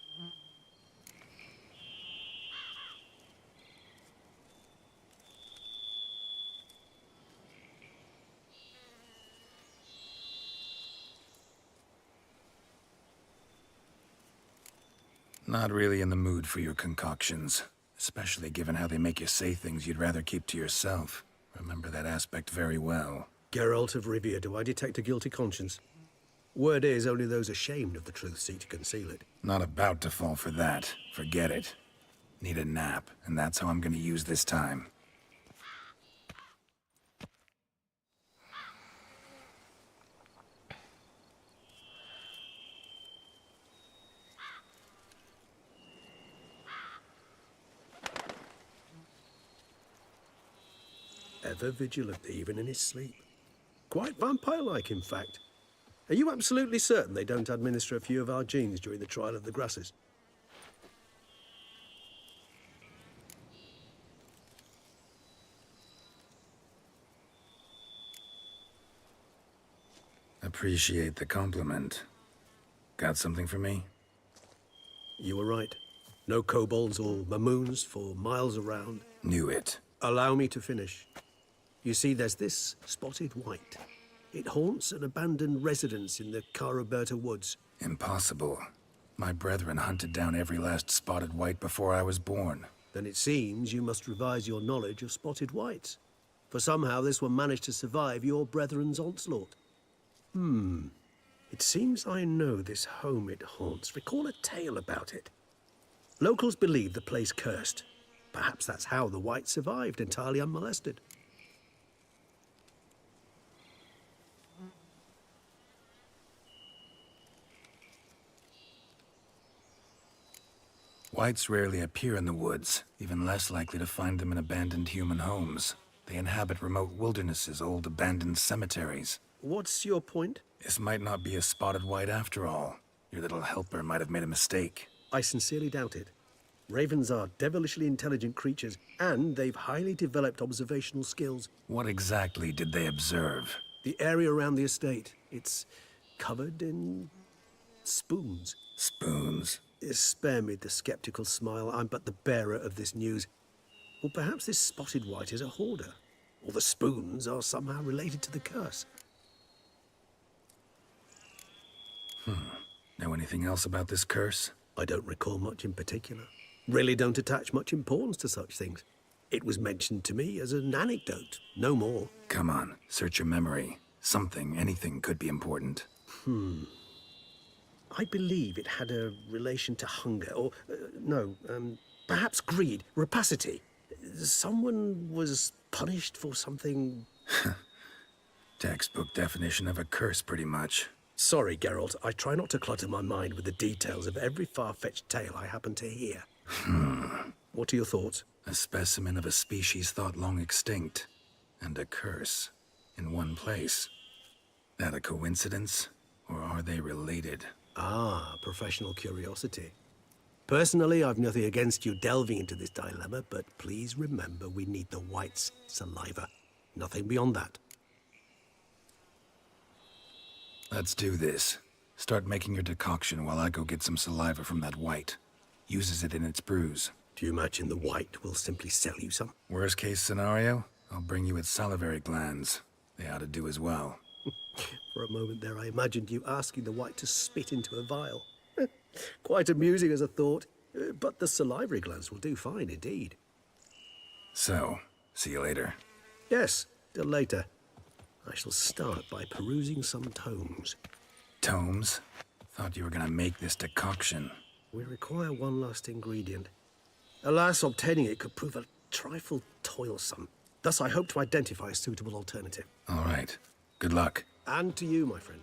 Not really in the mood for your concoctions. Especially given how they make you say things you'd rather keep to yourself. Remember that aspect very well. Geralt of Rivia, do I detect a guilty conscience? Word is, only those ashamed of the truth seek to conceal it. Not about to fall for that. Forget it. Need a nap, and that's how I'm gonna use this time. Ever vigilant, even in his sleep. Quite vampire-like, in fact. Are you absolutely certain they don't administer a few of our genes during the trial of the grasses? Appreciate the compliment. Got something for me? You were right. No kobolds or mamoons for miles around. Knew it. Allow me to finish. You see, there's this spotted white. It haunts an abandoned residence in the Caraberta woods. Impossible. My brethren hunted down every last spotted white before I was born. Then it seems you must revise your knowledge of spotted whites. For somehow this one managed to survive your brethren's onslaught. It seems I know this home it haunts. Recall a tale about it. Locals believe the place cursed. Perhaps that's how the white survived entirely unmolested. Whites rarely appear in the woods, even less likely to find them in abandoned human homes. They inhabit remote wildernesses, old abandoned cemeteries. What's your point? This might not be a spotted white after all. Your little helper might have made a mistake. I sincerely doubt it. Ravens are devilishly intelligent creatures, and they've highly developed observational skills. What exactly did they observe? The area around the estate. It's covered in spoons. Spoons? Spare me the skeptical smile. I'm but the bearer of this news. Or perhaps this spotted white is a hoarder. Or the spoons are somehow related to the curse. Know anything else about this curse? I don't recall much in particular. Really don't attach much importance to such things. It was mentioned to me as an anecdote, no more. Come on, search your memory. Something, anything could be important. I believe it had a relation to hunger, or, perhaps greed, rapacity. Someone was punished for something... Textbook definition of a curse, pretty much. Sorry, Geralt. I try not to clutter my mind with the details of every far-fetched tale I happen to hear. What are your thoughts? A specimen of a species thought long extinct, and a curse in one place. That a coincidence, or are they related? Ah, professional curiosity. Personally, I've nothing against you delving into this dilemma, but please remember we need the white's saliva. Nothing beyond that. Let's do this. Start making your decoction while I go get some saliva from that white. Uses it in its brews. Do you imagine the white will simply sell you some? Worst case scenario, I'll bring you its salivary glands. They ought to do as well. For a moment there, I imagined you asking the white to spit into a vial. Quite amusing as a thought, but the salivary glands will do fine indeed. So, see you later. Yes, till later. I shall start by perusing some tomes. Tomes? Thought you were gonna make this decoction. We require one last ingredient. Alas, obtaining it could prove a trifle toilsome. Thus, I hope to identify a suitable alternative. All right. Good luck. And to you, my friend.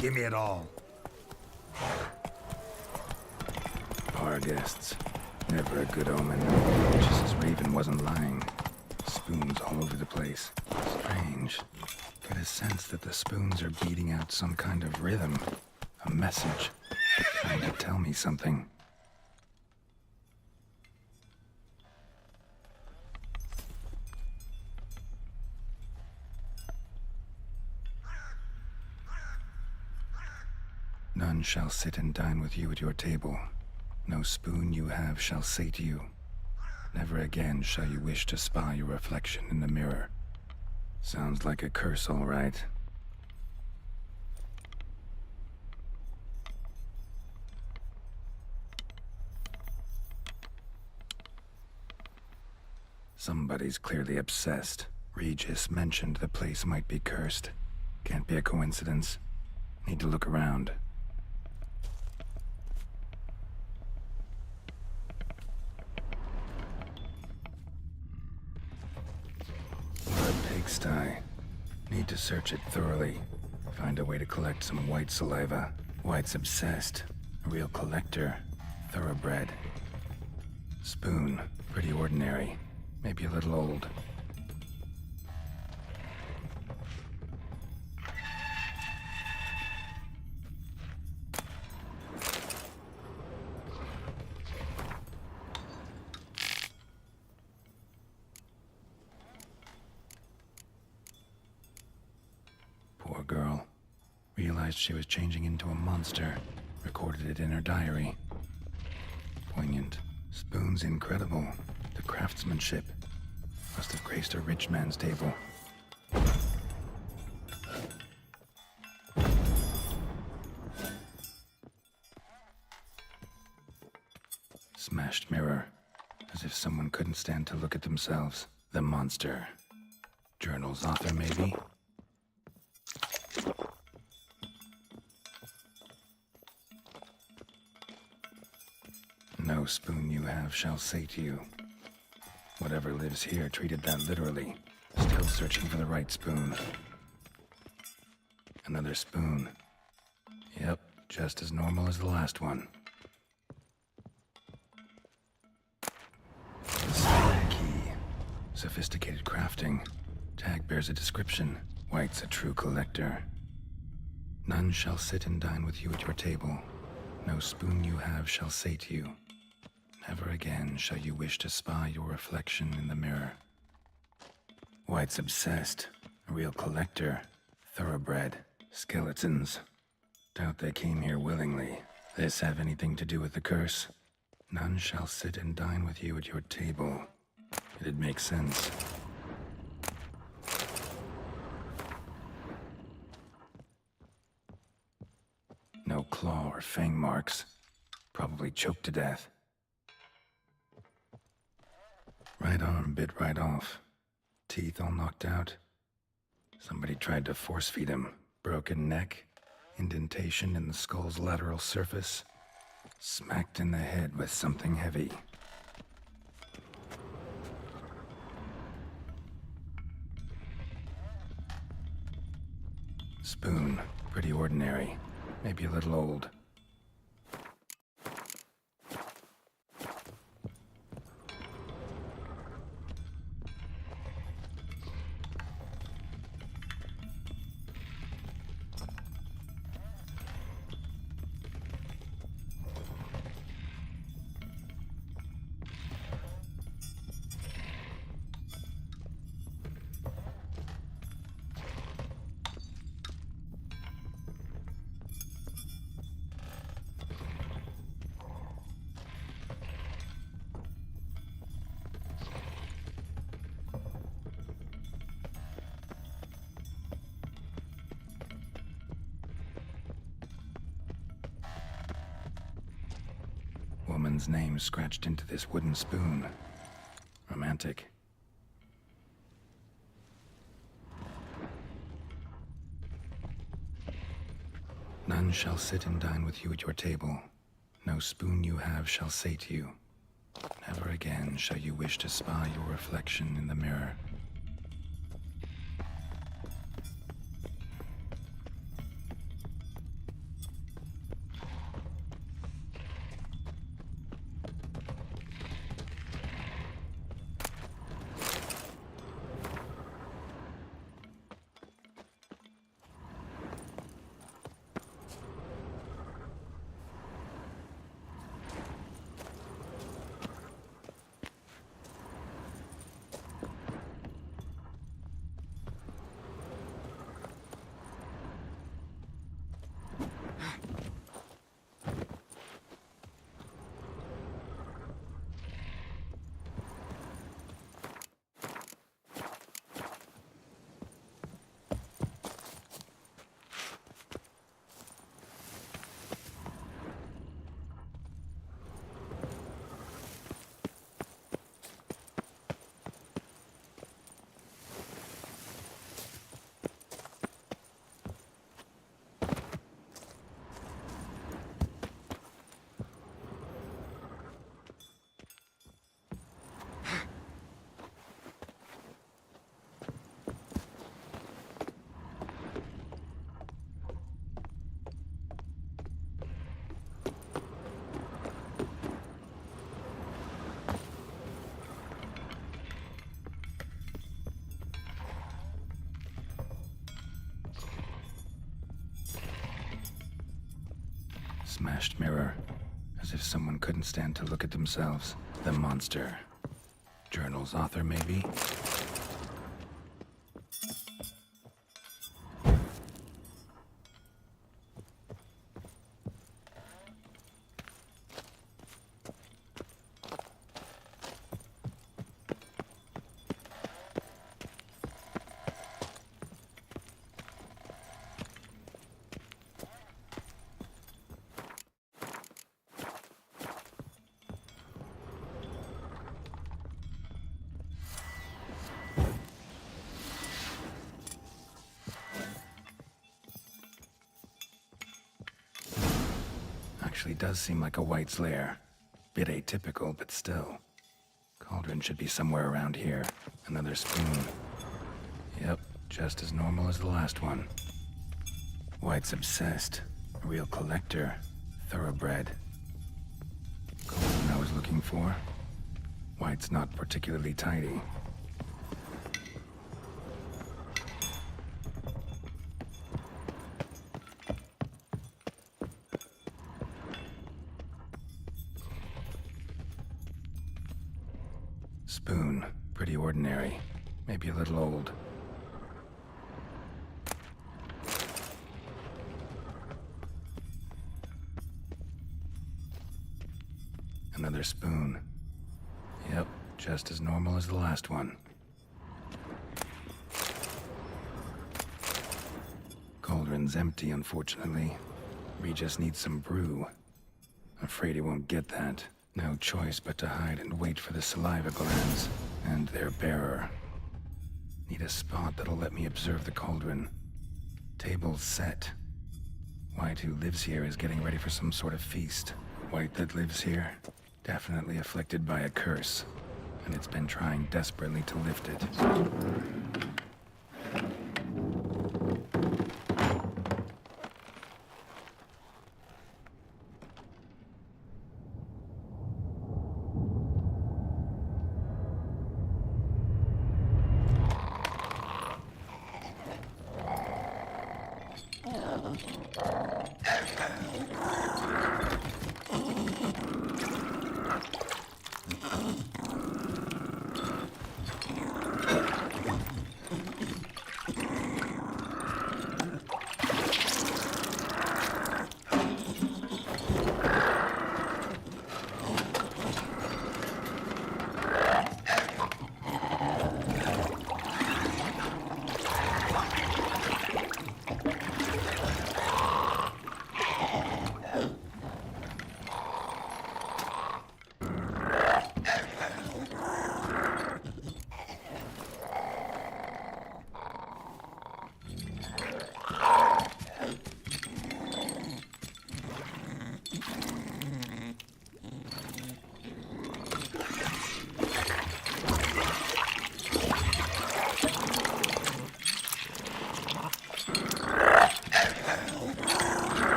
Give me it all. Our guests. Never a good omen. Just as Raven wasn't lying. Spoons all over the place. Strange. Get a sense that the spoons are beating out some kind of rhythm. A message. Trying to tell me something. shall sit and dine with you at your table. No spoon you have shall sate you. Never again shall you wish to spy your reflection in the mirror. Sounds like a curse, all right. Somebody's clearly obsessed. Regis mentioned the place might be cursed. Can't be a coincidence. Need to look around. What a pigsty. Need to search it thoroughly. Find a way to collect some white saliva. White's obsessed. A real collector. Thoroughbred. Spoon. Pretty ordinary. Maybe a little old. Poor girl. Realized she was changing into a monster. Recorded it in her diary. Poignant. Spoon's incredible. The craftsmanship. Must have graced a rich man's table. Smashed mirror. As if someone couldn't stand to look at themselves. The monster. Journal's author, maybe? No spoon you have shall sate you. Whatever lives here treated that literally. Still searching for the right spoon. Another spoon. Yep, just as normal as the last one. The stone key. Sophisticated crafting. Tag bears a description. White's a true collector. None shall sit and dine with you at your table. No spoon you have shall sate you. Never again shall you wish to spy your reflection in the mirror. White's obsessed. A real collector. Thoroughbred. Skeletons. Doubt they came here willingly. This have anything to do with the curse? None shall sit and dine with you at your table. It'd make sense. No claw or fang marks. Probably choked to death. Right arm bit right off. Teeth all knocked out. Somebody tried to force feed him. Broken neck. Indentation in the skull's lateral surface. Smacked in the head with something heavy. Spoon. Pretty ordinary. Maybe a little old. Woman's name scratched into this wooden spoon. Romantic. None shall sit and dine with you at your table. No spoon you have shall sate you. Never again shall you wish to spy your reflection in the mirror. Smashed mirror. As if someone couldn't stand to look at themselves. The monster. Journal's author, maybe? Actually does seem like a White's lair. Bit atypical, but still. Cauldron should be somewhere around here. Another spoon. Yep, just as normal as the last one. White's obsessed. A real collector. Thoroughbred. Cauldron I was looking for. White's not particularly tidy. Spoon. Pretty ordinary. Maybe a little old. Another spoon. Yep, just as normal as the last one. Cauldron's empty, unfortunately. Regis needs some brew. Afraid he won't get that. No choice but to hide and wait for the saliva glands and their bearer. Need a spot that'll let me observe the cauldron. Table's set. White who lives here is getting ready for some sort of feast. White that lives here, definitely afflicted by a curse, and it's been trying desperately to lift it.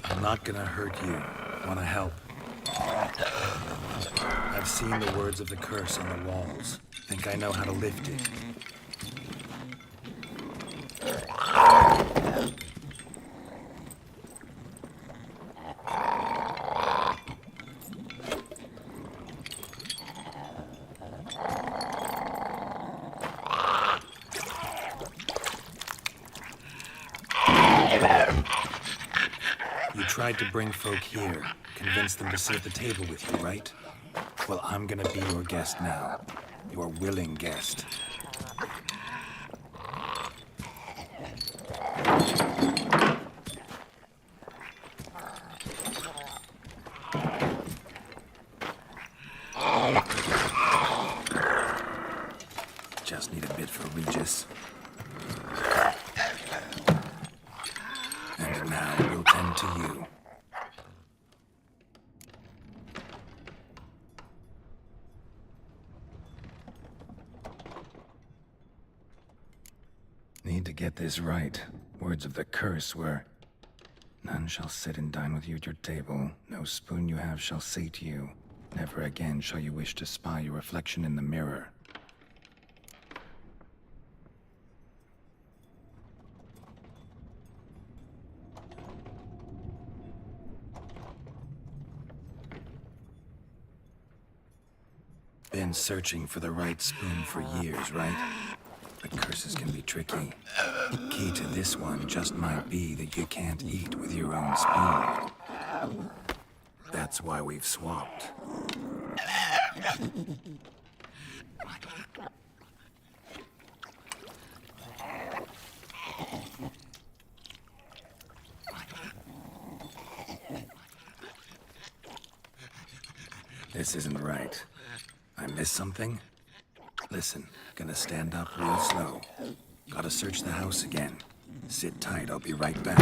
I'm not gonna hurt you. Wanna help? I've seen the words of the curse on the walls. Think I know how to lift it. You tried to bring folk here, convince them to sit at the table with you, right? Well, I'm gonna be your guest now. Your willing guest. Just need a bit for Regis. And now we'll tend to you. Need to get this right. Words of the curse were, "None shall sit and dine with you at your table. No spoon you have shall sate you. Never again shall you wish to spy your reflection in the mirror." been searching for the right spoon for years, right? But curses can be tricky. The key to this one just might be that you can't eat with your own spoon. That's why we've swapped. This isn't right. I missed something? Listen, gonna stand up real slow. Gotta search the house again. Sit tight, I'll be right back.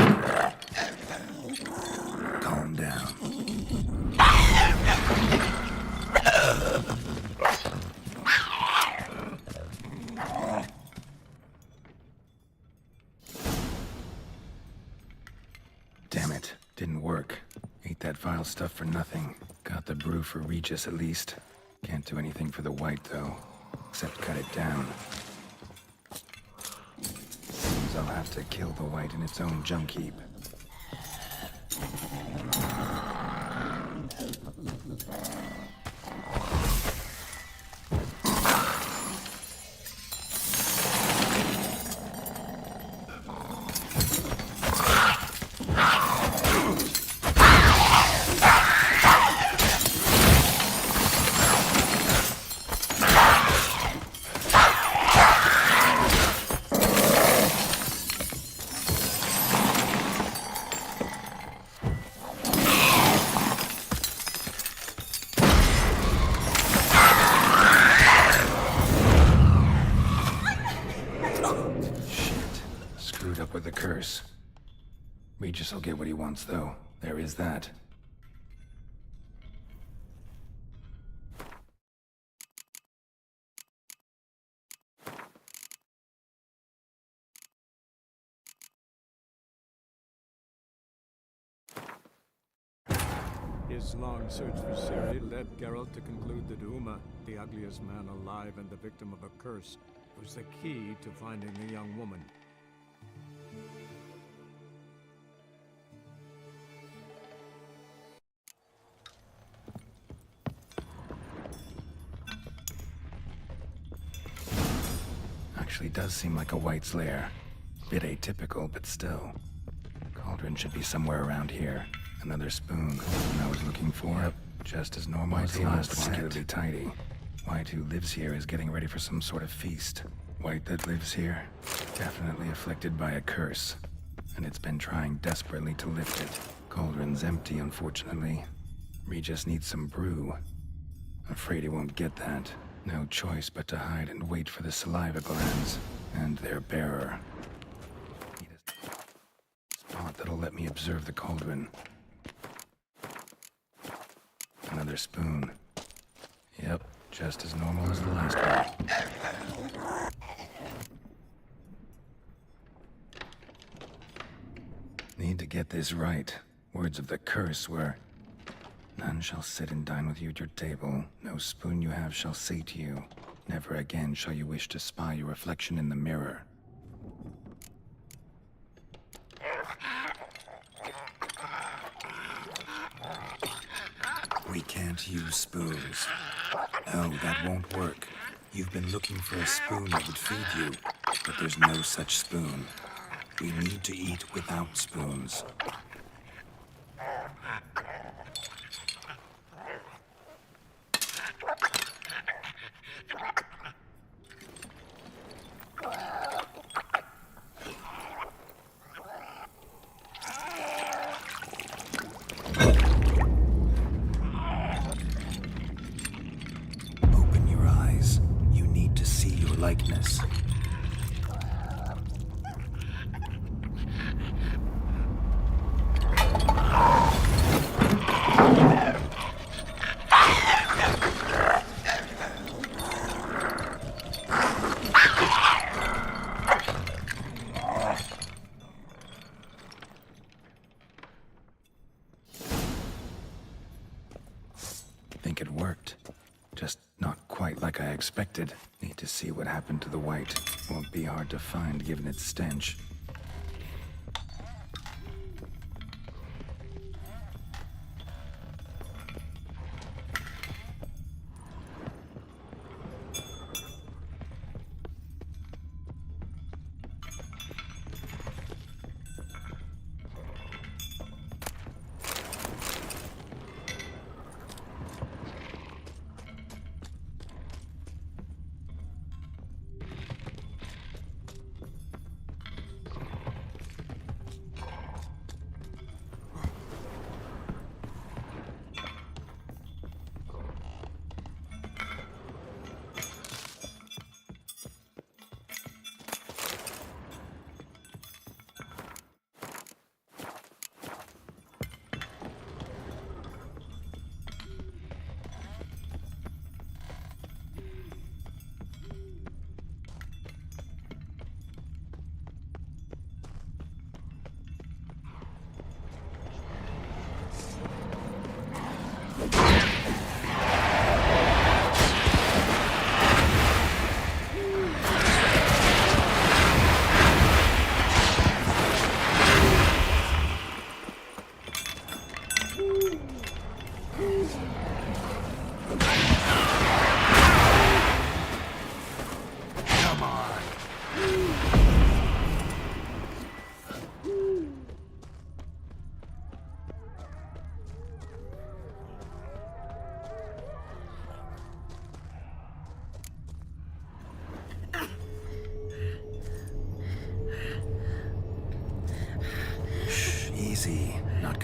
Calm down. Damn it, didn't work. Ate that vile stuff for nothing. Got the brew for Regis at least. Can't do anything for the white though, except cut it down. Seems I'll have to kill the white in its own junk heap. With the curse. Regis will get what he wants, though. There is that. His long search for Ciri led Geralt to conclude that Uma, the ugliest man alive and the victim of a curse, was the key to finding the young woman. Actually does seem like a white's lair. Bit atypical, but still. Cauldron should be somewhere around here. Another spoon. And I was looking for. Yep, just as normal as the last one. Particularly tidy. White who lives here is getting ready for some sort of feast. White that lives here, definitely afflicted by a curse. And it's been trying desperately to lift it. Cauldron's empty, unfortunately. Regis needs some brew. Afraid he won't get that. No choice but to hide and wait for the saliva glands and their bearer. Need a spot that'll let me observe the cauldron. Another spoon. Yep, just as normal as the last one. Need to get this right. Words of the curse were, "None shall sit and dine with you at your table. No spoon you have shall sate you. Never again shall you wish to spy your reflection in the mirror." We can't use spoons. No, that won't work. You've been looking for a spoon that would feed you, but there's no such spoon. We need to eat without spoons. Open your eyes. You need to see your likeness. Think it worked. Just not quite like I expected. Need to see what happened to the white. Won't be hard to find given its stench.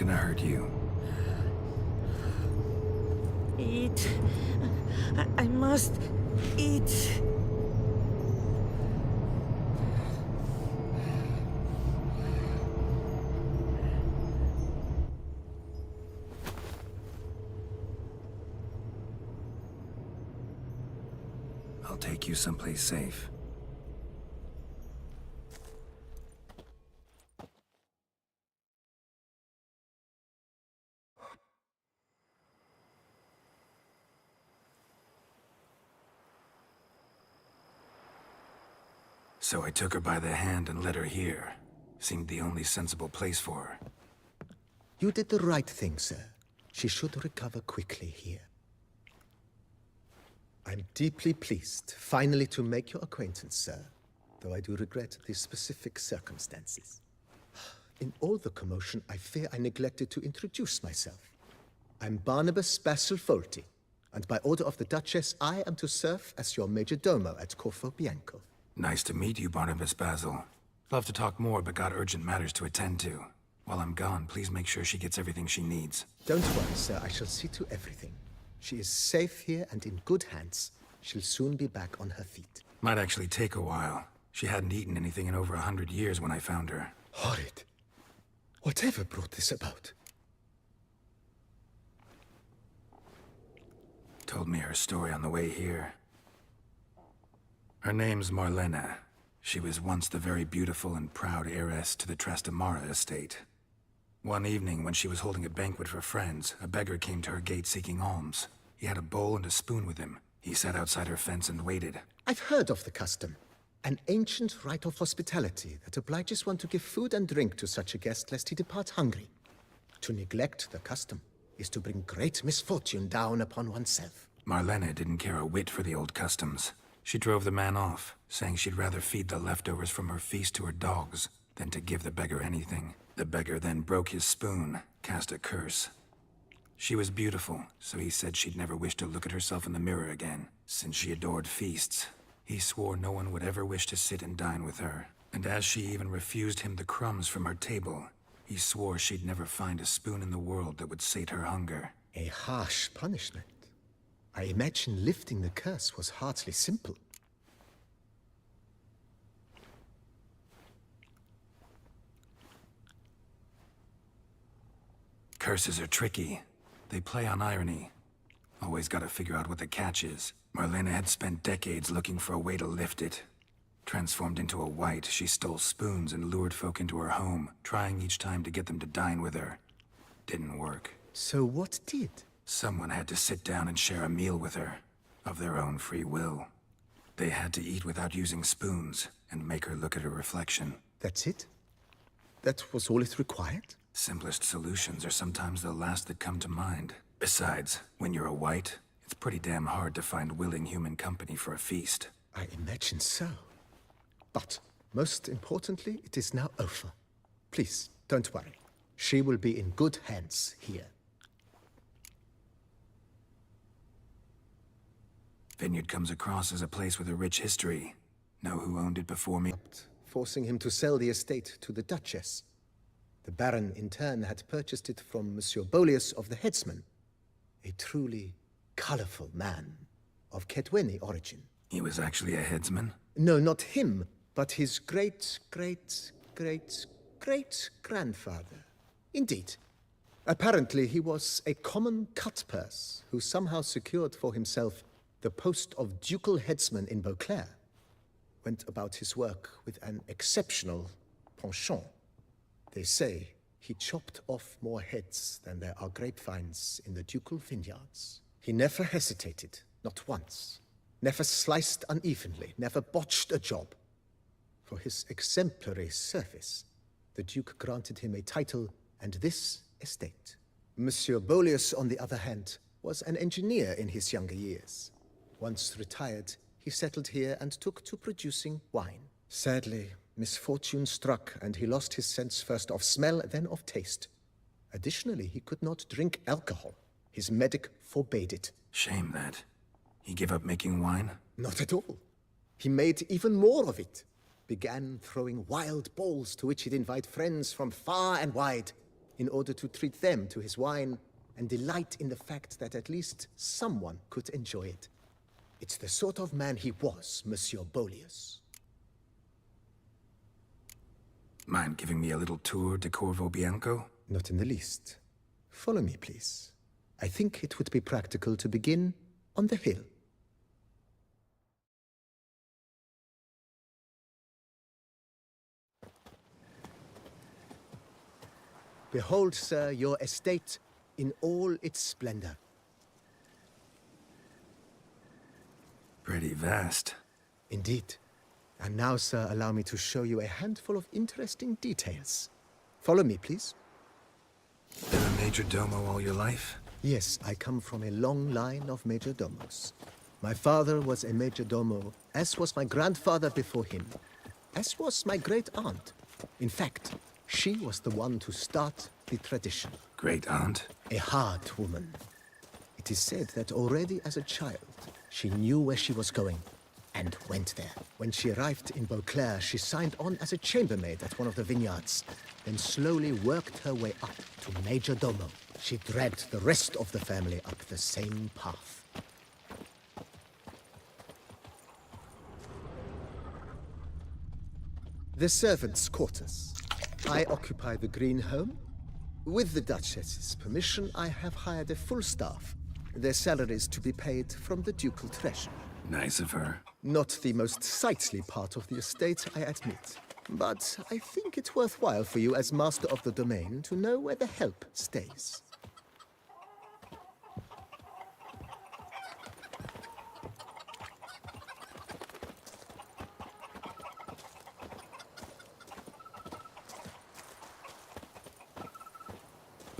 gonna hurt you. Eat. I must eat. I'll take you someplace safe. So I took her by the hand and led her here. Seemed the only sensible place for her. You did the right thing, sir. She should recover quickly here. I'm deeply pleased, finally, to make your acquaintance, sir, though I do regret the specific circumstances. In all the commotion, I fear I neglected to introduce myself. I'm Barnabas Basil Folty, and by order of the Duchess, I am to serve as your major domo at Corvo Bianco. Nice to meet you, Barnabas Basil. Love to talk more, but got urgent matters to attend to. While I'm gone, please make sure she gets everything she needs. Don't worry, sir. I shall see to everything. She is safe here and in good hands. She'll soon be back on her feet. Might actually take a while. She hadn't eaten anything in over 100 years when I found her. Horrid. Whatever brought this about? Told me her story on the way here. Her name's Marlena. She was once the very beautiful and proud heiress to the Trastamara estate. One evening, when she was holding a banquet for friends, a beggar came to her gate seeking alms. He had a bowl and a spoon with him. He sat outside her fence and waited. I've heard of the custom. An ancient rite of hospitality that obliges one to give food and drink to such a guest lest he depart hungry. To neglect the custom is to bring great misfortune down upon oneself. Marlena didn't care a whit for the old customs. She drove the man off, saying she'd rather feed the leftovers from her feast to her dogs than to give the beggar anything. The beggar then broke his spoon, cast a curse. She was beautiful, so he said she'd never wish to look at herself in the mirror again. Since she adored feasts, he swore no one would ever wish to sit and dine with her. And as she even refused him the crumbs from her table, he swore she'd never find a spoon in the world that would sate her hunger. A harsh punishment. I imagine lifting the curse was hardly simple. Curses are tricky. They play on irony. Always gotta figure out what the catch is. Marlena had spent decades looking for a way to lift it. Transformed into a wight, she stole spoons and lured folk into her home, trying each time to get them to dine with her. Didn't work. So what did? Someone had to sit down and share a meal with her, of their own free will. They had to eat without using spoons, and make her look at her reflection. That's it? That was all it required? Simplest solutions are sometimes the last that come to mind. Besides, when you're a wight, it's pretty damn hard to find willing human company for a feast. I imagine so. But, most importantly, it is now over. Please, don't worry. She will be in good hands here. Vineyard comes across as a place with a rich history. Know who owned it before me? Forcing him to sell the estate to the Duchess. The Baron, in turn, had purchased it from Monsieur Bolius of the Headsman, a truly colorful man of Kedweni origin. He was actually a headsman? No, not him, but his great-great-great-great-grandfather. Indeed. Apparently, he was a common cutpurse who somehow secured for himself the post of ducal headsman in Beauclair. Went about his work with an exceptional penchant. They say he chopped off more heads than there are grapevines in the ducal vineyards. He never hesitated, not once. Never sliced unevenly, never botched a job. For his exemplary service, the Duke granted him a title and this estate. Monsieur Bolius, on the other hand, was an engineer in his younger years. Once retired, he settled here and took to producing wine. Sadly, misfortune struck, and he lost his sense first of smell, then of taste. Additionally, he could not drink alcohol. His medic forbade it. Shame that. He gave up making wine? Not at all. He made even more of it. Began throwing wild balls to which he'd invite friends from far and wide. in order to treat them to his wine and delight in the fact that at least someone could enjoy it. It's the sort of man he was, Monsieur Bolius. Mind giving me a little tour de Corvo Bianco? Not in the least. Follow me, please. I think it would be practical to begin on the hill. Behold, sir, your estate in all its splendor. Pretty vast. Indeed. And now, sir, allow me to show you a handful of interesting details. Follow me, please. Been a major domo all your life? Yes, I come from a long line of major domos. My father was a major domo, as was my grandfather before him, as was my great aunt. In fact, she was the one to start the tradition. Great aunt? A hard woman. It is said that already as a child, she knew where she was going and went there. When she arrived in Beauclair, she signed on as a chambermaid at one of the vineyards, then slowly worked her way up to major domo. She dragged the rest of the family up the same path. The servants' quarters. I occupy the green home. With the Duchess's permission, I have hired a full staff. Their salaries to be paid from the ducal treasury. Nice of her. Not the most sightly part of the estate, I admit. But I think it's worthwhile for you as master of the domain to know where the help stays.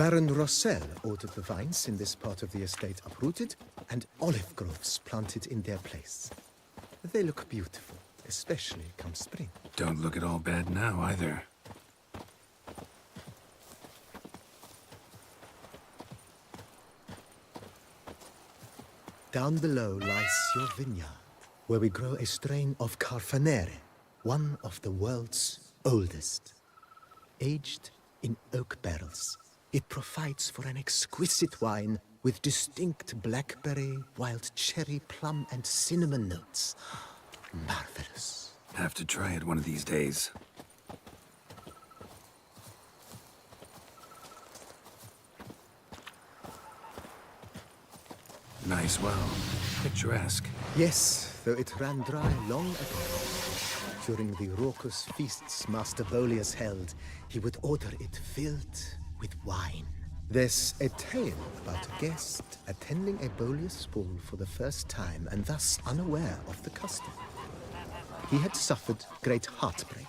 Baron Rossel ordered the vines in this part of the estate uprooted and olive groves planted in their place. They look beautiful, especially come spring. Don't look at all bad now, either. Down below lies your vineyard, where we grow a strain of Carfanere, one of the world's oldest. Aged in oak barrels, it provides for an exquisite wine with distinct blackberry, wild cherry, plum, and cinnamon notes. Marvelous. Have to try it one of these days. Nice well. Picturesque. Yes, though it ran dry long ago. During the raucous feasts Master Bolius held, he would order it filled with wine. There's a tale about a guest attending a Bolius ball for the first time and thus unaware of the custom. He had suffered great heartbreak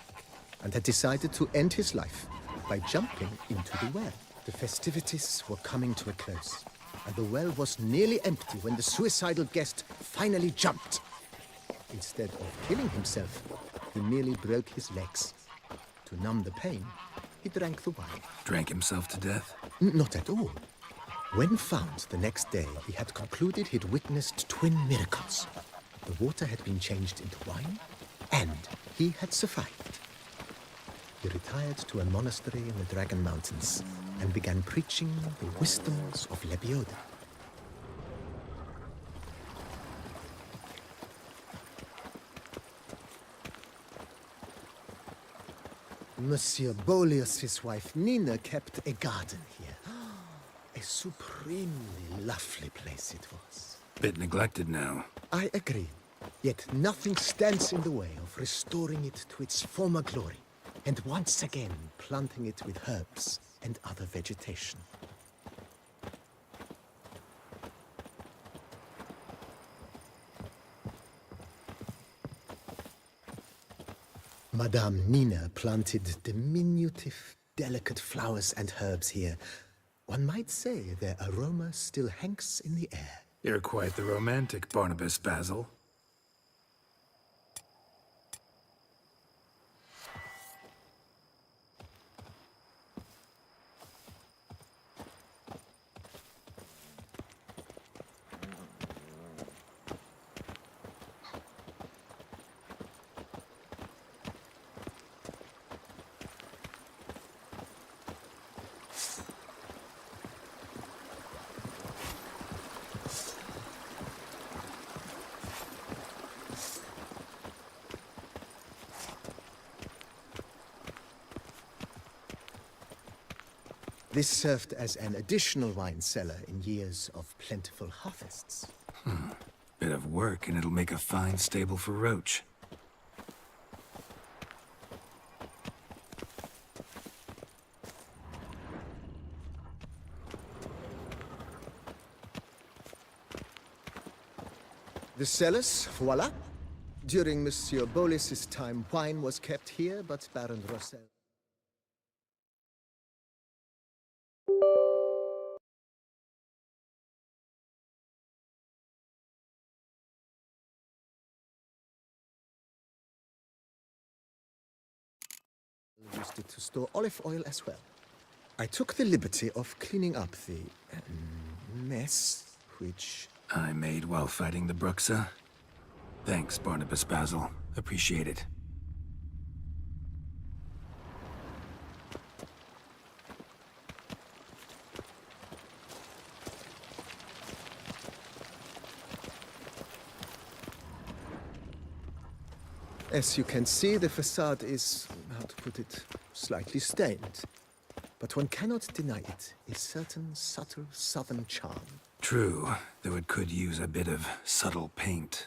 and had decided to end his life by jumping into the well. The festivities were coming to a close, and the well was nearly empty when the suicidal guest finally jumped. Instead of killing himself, he merely broke his legs. To numb the pain, he drank the wine. Drank himself to death? Not at all. When found the next day, he had concluded he'd witnessed twin miracles. The water had been changed into wine, and he had survived. He retired to a monastery in the Dragon Mountains and began preaching the wisdoms of Lebioda. Monsieur Bolius's wife Nina kept a garden here. A supremely lovely place it was. Bit neglected now. I agree. Yet nothing stands in the way of restoring it to its former glory, and once again planting it with herbs and other vegetation. Madame Nina planted diminutive, delicate flowers and herbs here. One might say their aroma still hangs in the air. You're quite the romantic, Barnabas Basil. This served as an additional wine cellar in years of plentiful harvests. Bit of work, and it'll make a fine stable for Roach. The cellars, voila. During Monsieur Bolis's time, wine was kept here, but Baron Rossel... used it to store olive oil as well. I took the liberty of cleaning up the mess, which... I made while fighting the Bruxa. Thanks, Barnabas Basil. Appreciate it. As you can see, the facade is, how to put it, slightly stained. But one cannot deny it, a certain subtle southern charm. True, though it could use a bit of subtle paint.